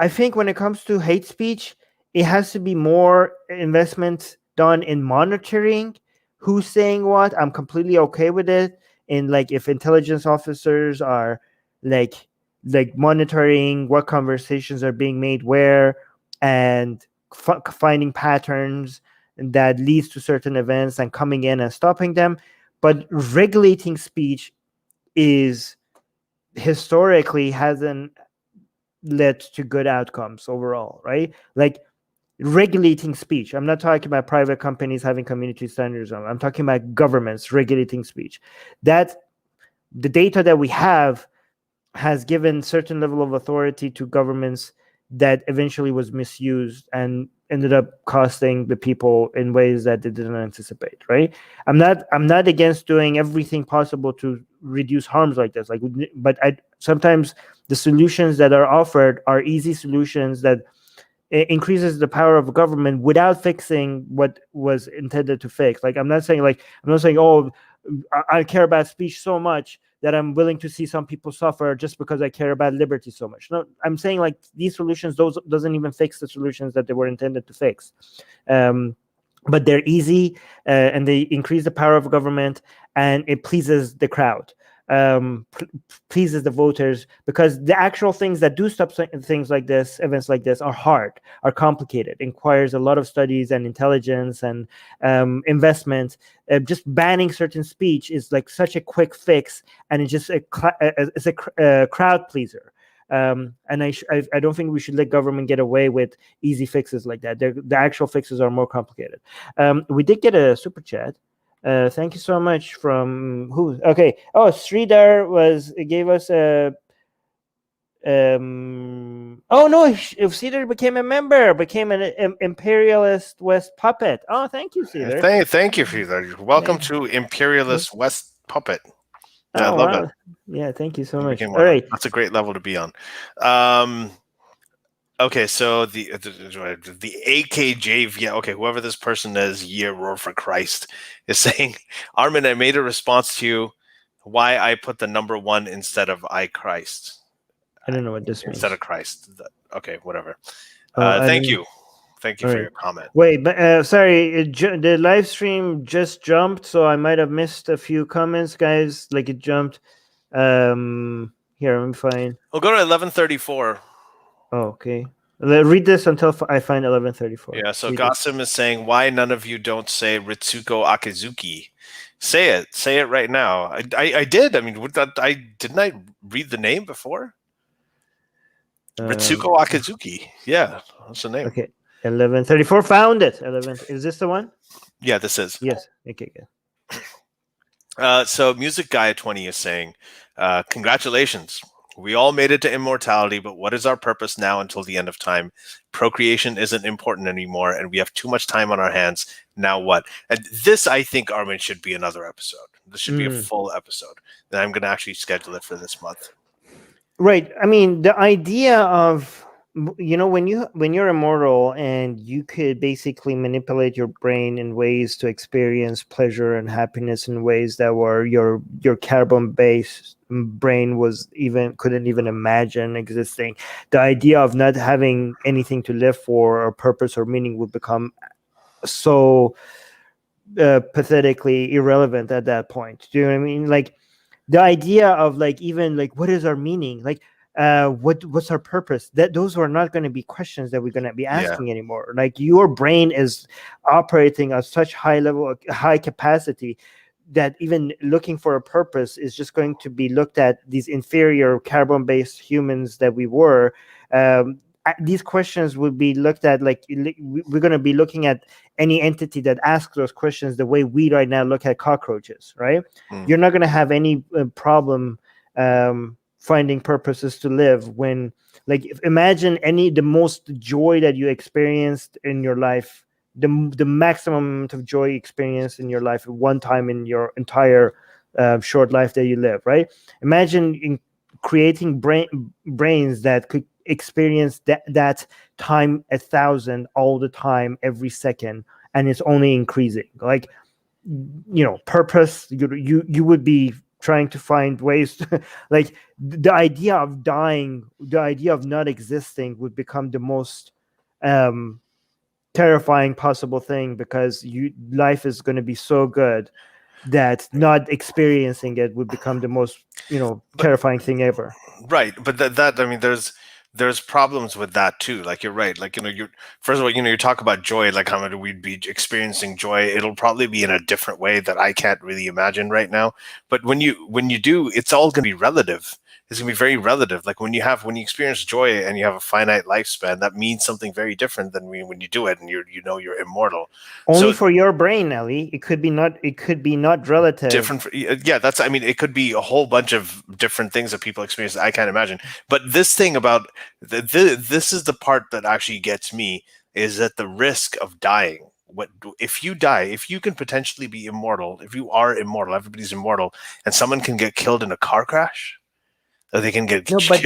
think when it comes to hate speech, it has to be more investment done in monitoring who's saying what. I'm completely okay with it. And like, if intelligence officers are like monitoring what conversations are being made where, and finding patterns that leads to certain events and coming in and stopping them. But regulating speech is historically hasn't led to good outcomes overall, right? Like, regulating speech. I'm not talking about private companies having community standards. I'm talking about governments regulating speech. That the data that we have has given certain level of authority to governments that eventually was misused and ended up costing the people in ways that they didn't anticipate, right? I'm not against doing everything possible to reduce harms like this, but sometimes the solutions that are offered are easy solutions that increases the power of government without fixing what was intended to fix. Like, I'm not saying, oh, I care about speech so much that I'm willing to see some people suffer just because I care about liberty so much. No, I'm saying, like, these solutions, doesn't even fix the solutions that they were intended to fix. But they're easy, and they increase the power of government, and it pleases the crowd, pleases the voters, because the actual things that do stop things like this, events like this, are hard, are complicated, requires a lot of studies and intelligence and investment. Just banning certain speech is like such a quick fix, and it's just a crowd pleaser. And I don't think we should let government get away with easy fixes like that. The actual fixes are more complicated. We did get a super chat. Thank you so much from who? Okay. Oh, Sridhar gave us a. Oh no! If Sridhar became a member, became an imperialist West puppet. Oh, thank you, Sridhar. Thank you, Sridhar. Welcome to Imperialist West Puppet. Yeah, I love it. Yeah, thank you so much. All right, that's a great level to be on. Okay, so the AKJ, yeah, okay, whoever this person is, roar for Christ, is saying, Armin, I made a response to you why I put the number 1 instead of I Christ. I don't know what this means. Instead of Christ. Okay, whatever. Thank you. Thank you for your comment. Wait, but sorry, the live stream just jumped, so I might have missed a few comments, guys. Like, it jumped. Here, let me find. We'll go to 1134. Oh, okay. Read this until I find 1134. Yeah, so Gossam is saying, why none of you don't say Ritsuko Akizuki? Say it right now. I did. I mean, didn't I read the name before? Ritsuko Akizuki. Yeah, that's the name. Okay, 1134. Found it. 11. Is this the one? Yeah, this is. Yes. Okay, good. So Music Guy 20 is saying, congratulations. We all made it to immortality, but what is our purpose now until the end of time? Procreation isn't important anymore, and we have too much time on our hands. Now what? And this, I think, Armin, should be another episode. This should be a full episode. And I'm going to actually schedule it for this month. Right. I mean, the idea of, when you're immortal and you could basically manipulate your brain in ways to experience pleasure and happiness in ways that were your carbon-based brain couldn't even imagine existing. The idea of not having anything to live for or purpose or meaning would become so pathetically irrelevant at that point. Do you know what I mean? Like the idea of like even like what is our meaning? Like what's our purpose? That those are not going to be questions that we're going to be asking anymore. Like your brain is operating at such high capacity that even looking for a purpose is just going to be looked at these inferior carbon-based humans that we were. These questions would be looked at like we're going to be looking at any entity that asks those questions the way we right now look at cockroaches, right? You're not going to have any problem finding purposes to live when, like, imagine the most joy that you experienced in your life, the maximum amount of joy experienced in your life at one time in your entire short life that you live, right? Imagine creating brains that could experience that time 1,000 all the time, every second, and it's only increasing. Like, purpose, you would be trying to find ways to, like, the idea of dying, the idea of not existing would become the most terrifying possible thing, because life is going to be so good that not experiencing it would become the most terrifying thing ever. Right, but that I mean, there's problems with that too. Like, you're right. Like, you first of all, you talk about joy, like how much we'd be experiencing joy. It'll probably be in a different way that I can't really imagine right now. But when you do, it's all going to be relative. It's going to be very relative. Like when you experience joy and you have a finite lifespan, that means something very different than when you do it and you're immortal. Only for your brain, Ellie. It could be not relative. Different. Yeah, I mean, it could be a whole bunch of different things that people experience that I can't imagine. But this thing about this is the part that actually gets me, is that the risk of dying. If you die, if you can potentially be immortal, if you are immortal, everybody's immortal, and someone can get killed in a car crash, or they can get killed. But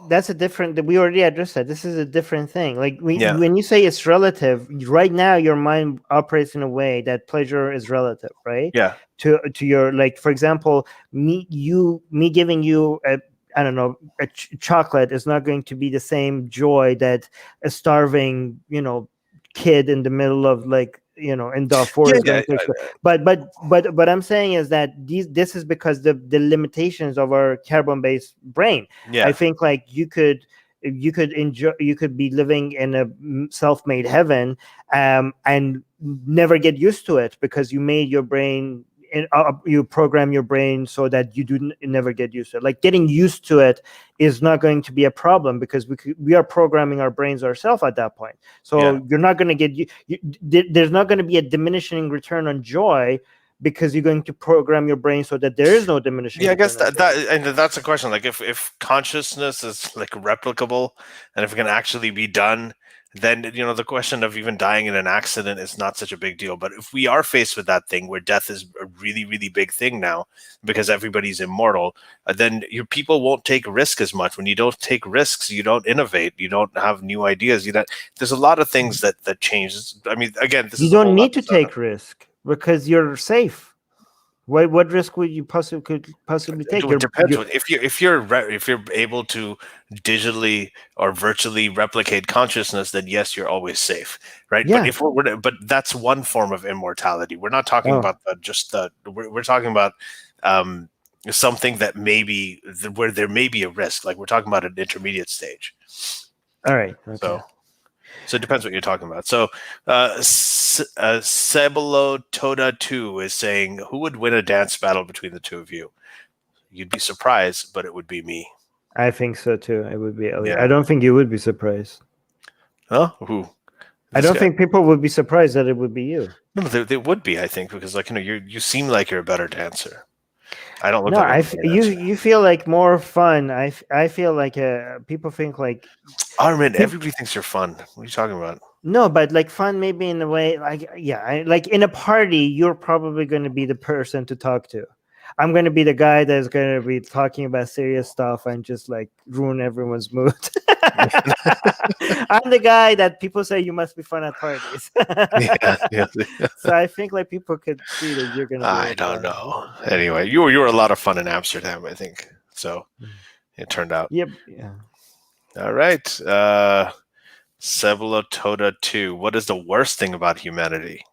that's a different. We already addressed that. This is a different thing. Like when you say it's relative, right now your mind operates in a way that pleasure is relative, right? Yeah. To your, like, for example, me giving you a chocolate is not going to be the same joy that a starving kid in the middle of, like, in Darfur is going to. But I'm saying is that this is because the limitations of our carbon-based brain. I think, like, you could be living in a self-made heaven and never get used to it, because you made your brain you program your brain so that you never get used to it. Like, getting used to it is not going to be a problem, because we are programming our brains ourselves at that point. So you're not going to there's not going to be a diminishing return on joy, because you're going to program your brain so that there is no diminishing. Yeah, I guess that's a question. Like, if consciousness is like replicable, and if it can actually be done, then the question of even dying in an accident is not such a big deal. But if we are faced with that thing where death is a really, really big thing now, because everybody's immortal, then your people won't take risk as much. When you don't take risks, you don't innovate, you don't have new ideas. There's a lot of things that change. I mean, again, you don't need to take risk, because you're safe. What risk would you possibly take? It depends. If you're able to digitally or virtually replicate consciousness, then yes, you're always safe, right? Yeah. But that's one form of immortality. We're not talking about we're talking about something that where there may be a risk. Like, we're talking about an intermediate stage. All right. Okay. So it depends what you're talking about. So Sebelo Toda 2 is saying, who would win a dance battle between the two of you? You'd be surprised, but it would be me. I think so too. It would be Elliot. I don't think you would be surprised. Huh? Who? I don't think people would be surprised that it would be you. No, they would be, I think, because, like, you seem like you're a better dancer. I don't look no, like you feel like more fun. I feel like people think like Armin. Everybody thinks you're fun. What are you talking about? No, but like fun maybe in a way, like, like in a party, you're probably going to be the person to talk to. I'm going to be the guy that's going to be talking about serious stuff and just like ruin everyone's mood. I'm the guy that people say you must be fun at parties. Yeah. So I think like people could see that you're going to. I don't know. Anyway, you were a lot of fun in Amsterdam, I think. So it turned out. Yep. Yeah. All right. Sebula Toda 2. What is the worst thing about humanity?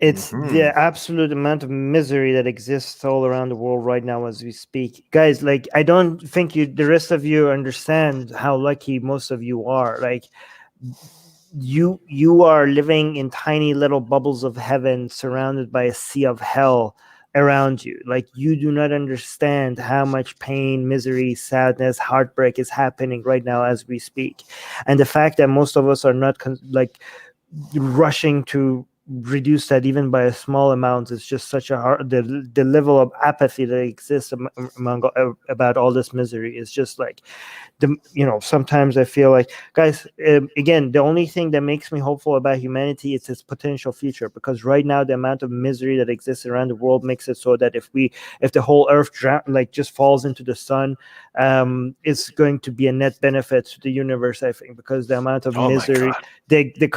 It's the absolute amount of misery that exists all around the world right now as we speak. Guys, like, I don't think the rest of you understand how lucky most of you are. Like, you are living in tiny little bubbles of heaven surrounded by a sea of hell around you. Like, you do not understand how much pain, misery, sadness, heartbreak is happening right now as we speak. And the fact that most of us are not rushing to reduce that even by a small amount is just such a hard, the level of apathy that exists among about all this misery is just like, sometimes I feel like, guys, again, the only thing that makes me hopeful about humanity is its potential future, because right now the amount of misery that exists around the world makes it so that if the whole earth just falls into the sun, it's going to be a net benefit to the universe, I think, because the amount of misery, the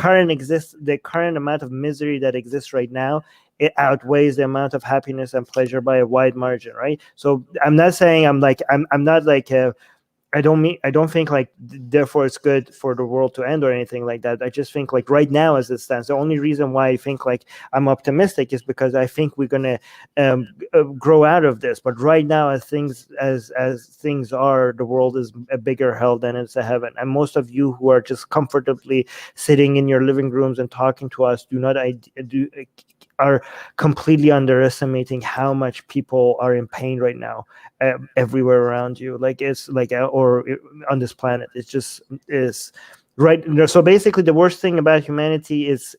current amount of misery that exists right now, it outweighs the amount of happiness and pleasure by a wide margin, right? So I'm not saying I'm not like I don't think like therefore it's good for the world to end or anything like that. I just think like right now as it stands, the only reason why I think like I'm optimistic is because I think we're gonna grow out of this. But right now, as things are, the world is a bigger hell than it's a heaven. And most of you who are just comfortably sitting in your living rooms and talking to us are completely underestimating how much people are in pain right now, everywhere around you. Like, it's like, or on this planet, it just is right. So basically, the worst thing about humanity is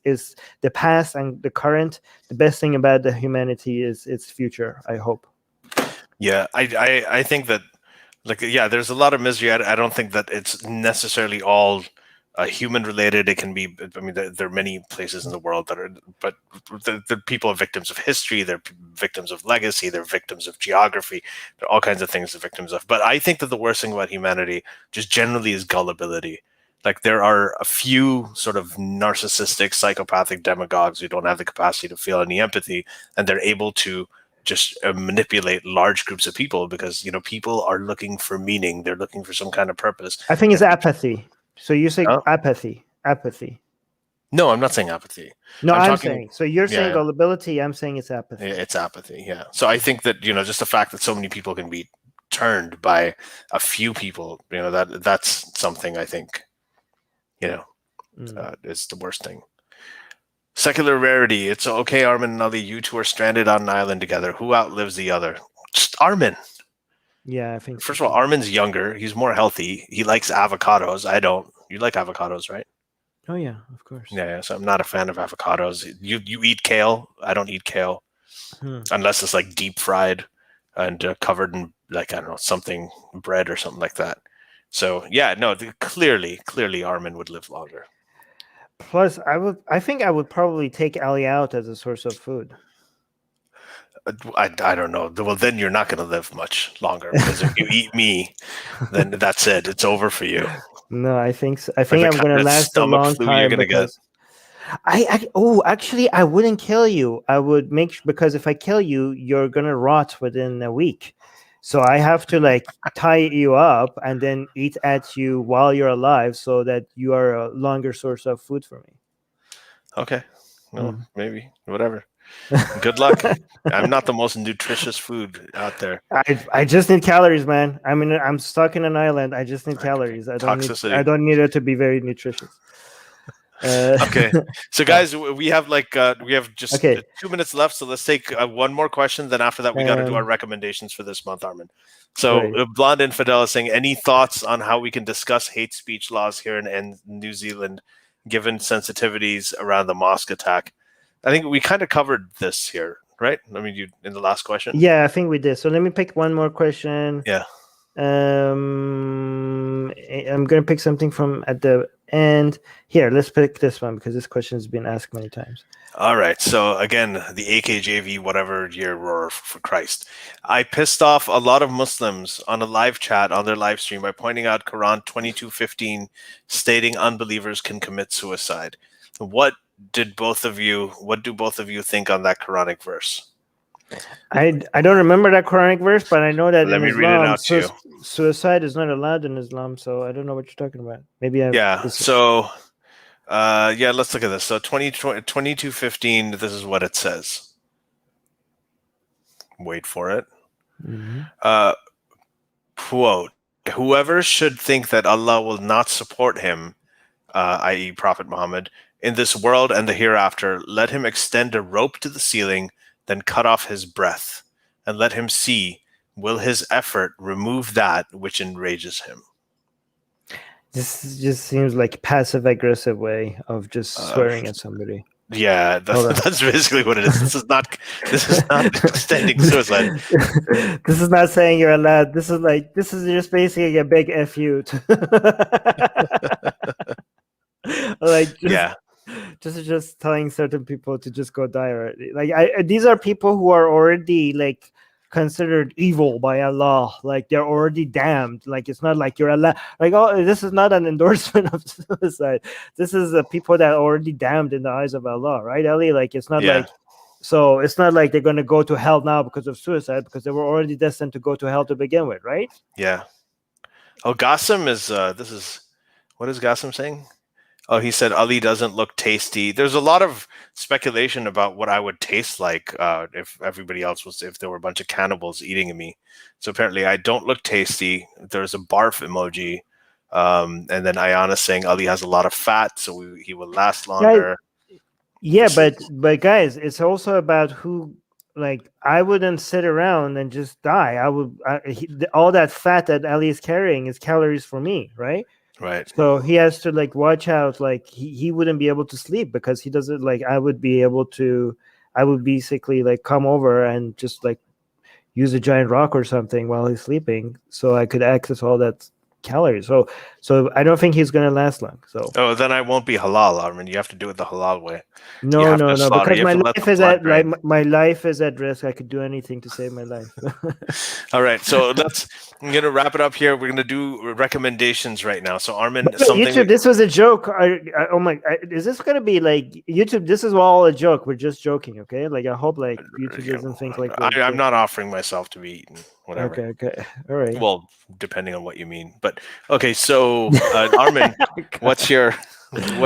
the past and the current. The best thing about the humanity is its future, I hope. Yeah, I think that, like, yeah, there's a lot of misery. I don't think that it's necessarily all human related. It can be, I mean, there are many places in the world that are, but the people are victims of history, they're victims of legacy, they're victims of geography, there are all kinds of things they're victims of. But I think that the worst thing about humanity just generally is gullibility. Like, there are a few sort of narcissistic, psychopathic demagogues who don't have the capacity to feel any empathy, and they're able to just manipulate large groups of people because, people are looking for meaning, they're looking for some kind of purpose. I think it's apathy. So you say Oh, apathy. no, I'm not saying apathy. No, I'm I'm talking, saying. So you're saying yeah, gullibility. I'm saying it's apathy. it's apathy. Yeah. So I think that, just the fact that so many people can be turned by a few people, that's something I think, is the worst thing. Secular rarity. It's okay, Armin and Ali, you two are stranded on an island together. Who outlives the other? Just Armin. Yeah, I think so. First of all, Armin's younger. He's more healthy. He likes avocados. I don't. You like avocados, right? Oh yeah, of course. Yeah. So I'm not a fan of avocados. You eat kale. I don't eat kale unless it's like deep fried and covered in, like, I don't know, something, bread or something like that. So yeah, no, clearly Armin would live longer. Plus, I think I would probably take Ali out as a source of food. I don't know. Well, then you're not going to live much longer, because if you eat me, then that's it. It's over for you. No, I think so. I think I'm going to last a stomach long flu you're time going to get. because actually, I wouldn't kill you. I would because if I kill you, you're going to rot within a week. So I have to like tie you up and then eat at you while you're alive, so that you are a longer source of food for me. Okay. No, maybe. Whatever. Good luck. I'm not the most nutritious food out there. I just need calories, man. I mean, I'm stuck in an island. I just need calories. I don't need it to be very nutritious. Okay. So guys, we have just okay. 2 minutes left. So let's take one more question. Then after that, we got to do our recommendations for this month, Armin. So Blonde Infidel is saying, any thoughts on how we can discuss hate speech laws here in New Zealand, given sensitivities around the mosque attack? I think we kind of covered this here, right? I mean, you in the last question. Yeah, I think we did. So let me pick one more question. Yeah. I'm gonna pick something from at the end. Here, let's pick this one because this question has been asked many times. All right. So again, the AKJV whatever year roar for Christ. I pissed off a lot of Muslims on a live chat on their live stream by pointing out Quran 22:15 stating unbelievers can commit suicide. What do both of you think on that Quranic verse? I don't remember that Quranic verse, but I know that Let in me read it Islam, out to you. suicide is not allowed in Islam. So I don't know what you're talking about. Maybe Yeah. So, yeah, let's look at this. So 22:15, this is what it says. Wait for it. Mhm. Quote, whoever should think that Allah will not support him, i.e. Prophet Muhammad, in this world and the hereafter, let him extend a rope to the ceiling, then cut off his breath, and let him see, will his effort remove that which enrages him? This just seems like passive aggressive way of just Uh, swearing at somebody. yeah, Hold on. that's basically what it is. This is not extending suicide. This is not saying you're allowed. This is just basically a big F you. Like Yeah, just telling certain people to just go die already. Like these are people who are already like considered evil by Allah. Like they're already damned. Like it's not like you're allowed. Like oh, this is not an endorsement of suicide. This is the people that are already damned in the eyes of Allah, right, Ali? Like it's not yeah, so it's not like they're going to go to hell now because of suicide, because they were already destined to go to hell to begin with, right? yeah. Oh, Qasim is. This is what is Qasim saying? Oh, he said Ali doesn't look tasty. There's a lot of speculation about what I would taste like if everybody else was, if there were a bunch of cannibals eating me. So apparently I don't look tasty. There's a barf emoji. And then Ayana saying Ali has a lot of fat, so he will last longer. Yeah, This is, but guys, it's also about who. Like, I wouldn't sit around and just die. I would. All that fat that Ali is carrying is calories for me, right? right. So he has to like watch out. Like he wouldn't be able to sleep because he doesn't like. I would be able to. I would basically like come over and just like use a giant rock or something while he's sleeping, so I could access all that calories. So I don't think he's gonna last long. So Oh, then I won't be halal, Armin. You have to do it the halal way. You no, have no, to no, slaughter. because You have my to let life the is blood at like drain. my life is at risk. I could do anything to save my life. All right, so I'm gonna wrap it up here. We're gonna do recommendations right now. So Armin, But something YouTube, this was a joke. Oh my, is this gonna be like YouTube? This is all a joke. We're just joking, okay? Like I hope like YouTube doesn't think like we're I'm just not offering myself to be eaten. Whatever. okay, all right. Well, depending on what you mean. But okay, so Armin, what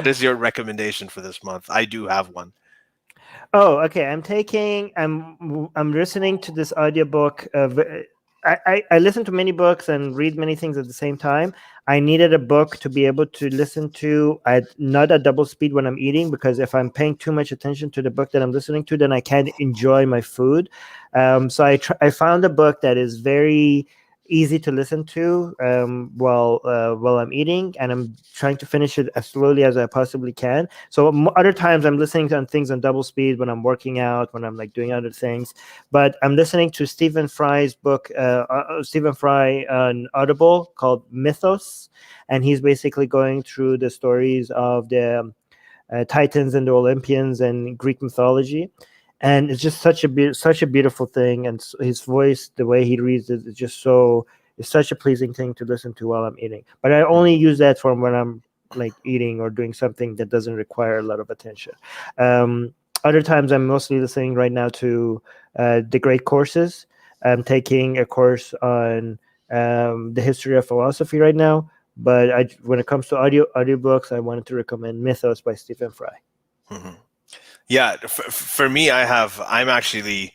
is your recommendation for this month? I do have one. Oh, okay. I'm listening to this audiobook. I listen to many books and read many things at the same time. I needed a book to be able to listen to at not at double speed when I'm eating, because if I'm paying too much attention to the book that I'm listening to, then I can't enjoy my food. So I found a book that is very easy to listen to while I'm eating, and I'm trying to finish it as slowly as I possibly can. So other times I'm listening to things on double speed when I'm working out, when I'm like doing other things. But I'm listening to Stephen Fry's book, Stephen Fry on Audible, called Mythos, and he's basically going through the stories of the Titans and the Olympians and Greek mythology. And it's just such a beautiful thing, and his voice, the way he reads it, is just it's such a pleasing thing to listen to while I'm eating. But I only use that for when I'm like eating or doing something that doesn't require a lot of attention. Other times I'm mostly listening right now to the great courses. I'm taking a course on the history of philosophy right now. But when it comes to audiobooks, I wanted to recommend Mythos by Stephen Fry. Mm-hmm. Yeah, for me, I'm actually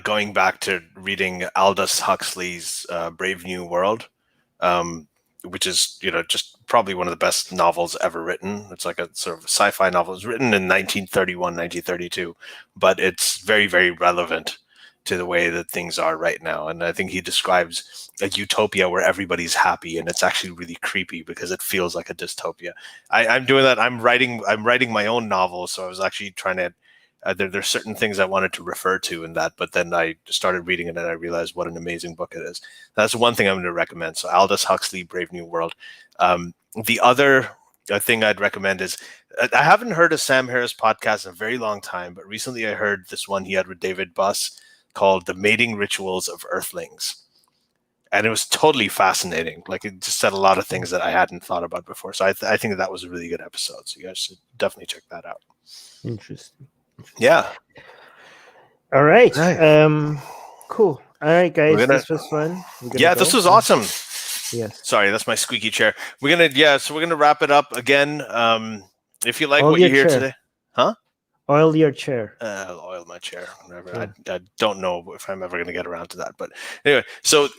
going back to reading Aldous Huxley's Brave New World, which is just probably one of the best novels ever written. It's like a sort of sci-fi novel. It was written in 1931, 1932, but it's very, very relevant to the way that things are right now. And I think he describes a utopia where everybody's happy, and it's actually really creepy because it feels like a dystopia. I'm doing that. I'm writing my own novel, so I was actually trying to. There's certain things I wanted to refer to in that, but then I started reading it and I realized what an amazing book it is. That's one thing I'm going to recommend. So Aldous Huxley, Brave New World. The other thing I'd recommend is I haven't heard a Sam Harris podcast in a very long time, but recently I heard this one he had with David Buss called The Mating Rituals of Earthlings. And it was totally fascinating. Like, it just said a lot of things that I hadn't thought about before. So I think that was a really good episode. So you guys should definitely check that out. Interesting. Yeah. All right. Right. Cool. All right, guys. We're gonna, This was fun. We're gonna yeah, go. this was awesome. Yes. Sorry, that's my squeaky chair. So we're gonna wrap it up again. If you like Oil what you your hear chair. today, huh? Oil your chair. I'll oil my chair. Whatever. Yeah. I don't know if I'm ever gonna get around to that, but anyway. So So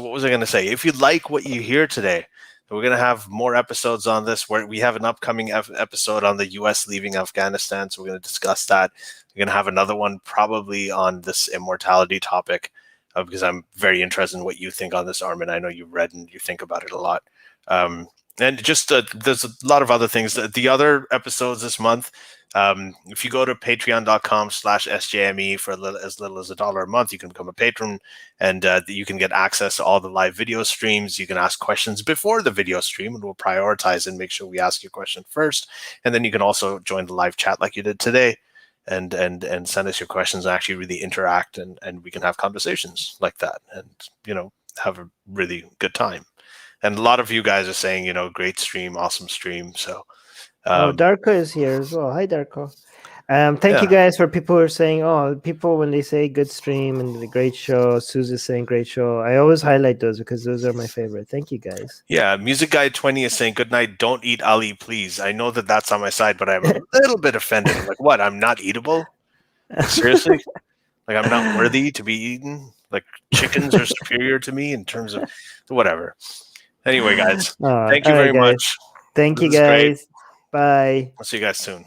what was I gonna say? If you like what you hear today, we're gonna have more episodes on this. Where we have an upcoming episode on the U.S. leaving Afghanistan, so we're gonna discuss that. We're gonna have another one probably on this immortality topic. Because I'm very interested in what you think on this, Armin. I know you've read and you think about it a lot. And just there's a lot of other things. The other episodes this month, if you go to patreon.com/sjme for as little as $1 a month, you can become a patron, and you can get access to all the live video streams. You can ask questions before the video stream, and we'll prioritize and make sure we ask your question first. And then you can also join the live chat like you did today. And send us your questions and actually really interact, and we can have conversations like that, and have a really good time. And a lot of you guys are saying, great stream, awesome stream. So Darko is here as well. Hi, Darko. Thank you guys for people who are saying, people when they say good stream and the great show, Susan's saying great show. I always highlight those because those are my favorite. Thank you guys. Yeah, Music Guy 20 is saying good night. Don't eat Ali, please. I know that that's on my side, but I'm a little bit offended. I'm like, what? I'm not eatable? Seriously? Like I'm not worthy to be eaten? Like chickens are superior to me in terms of whatever. Anyway, guys, thank you very much. Thank you, guys. Bye. I'll see you guys soon.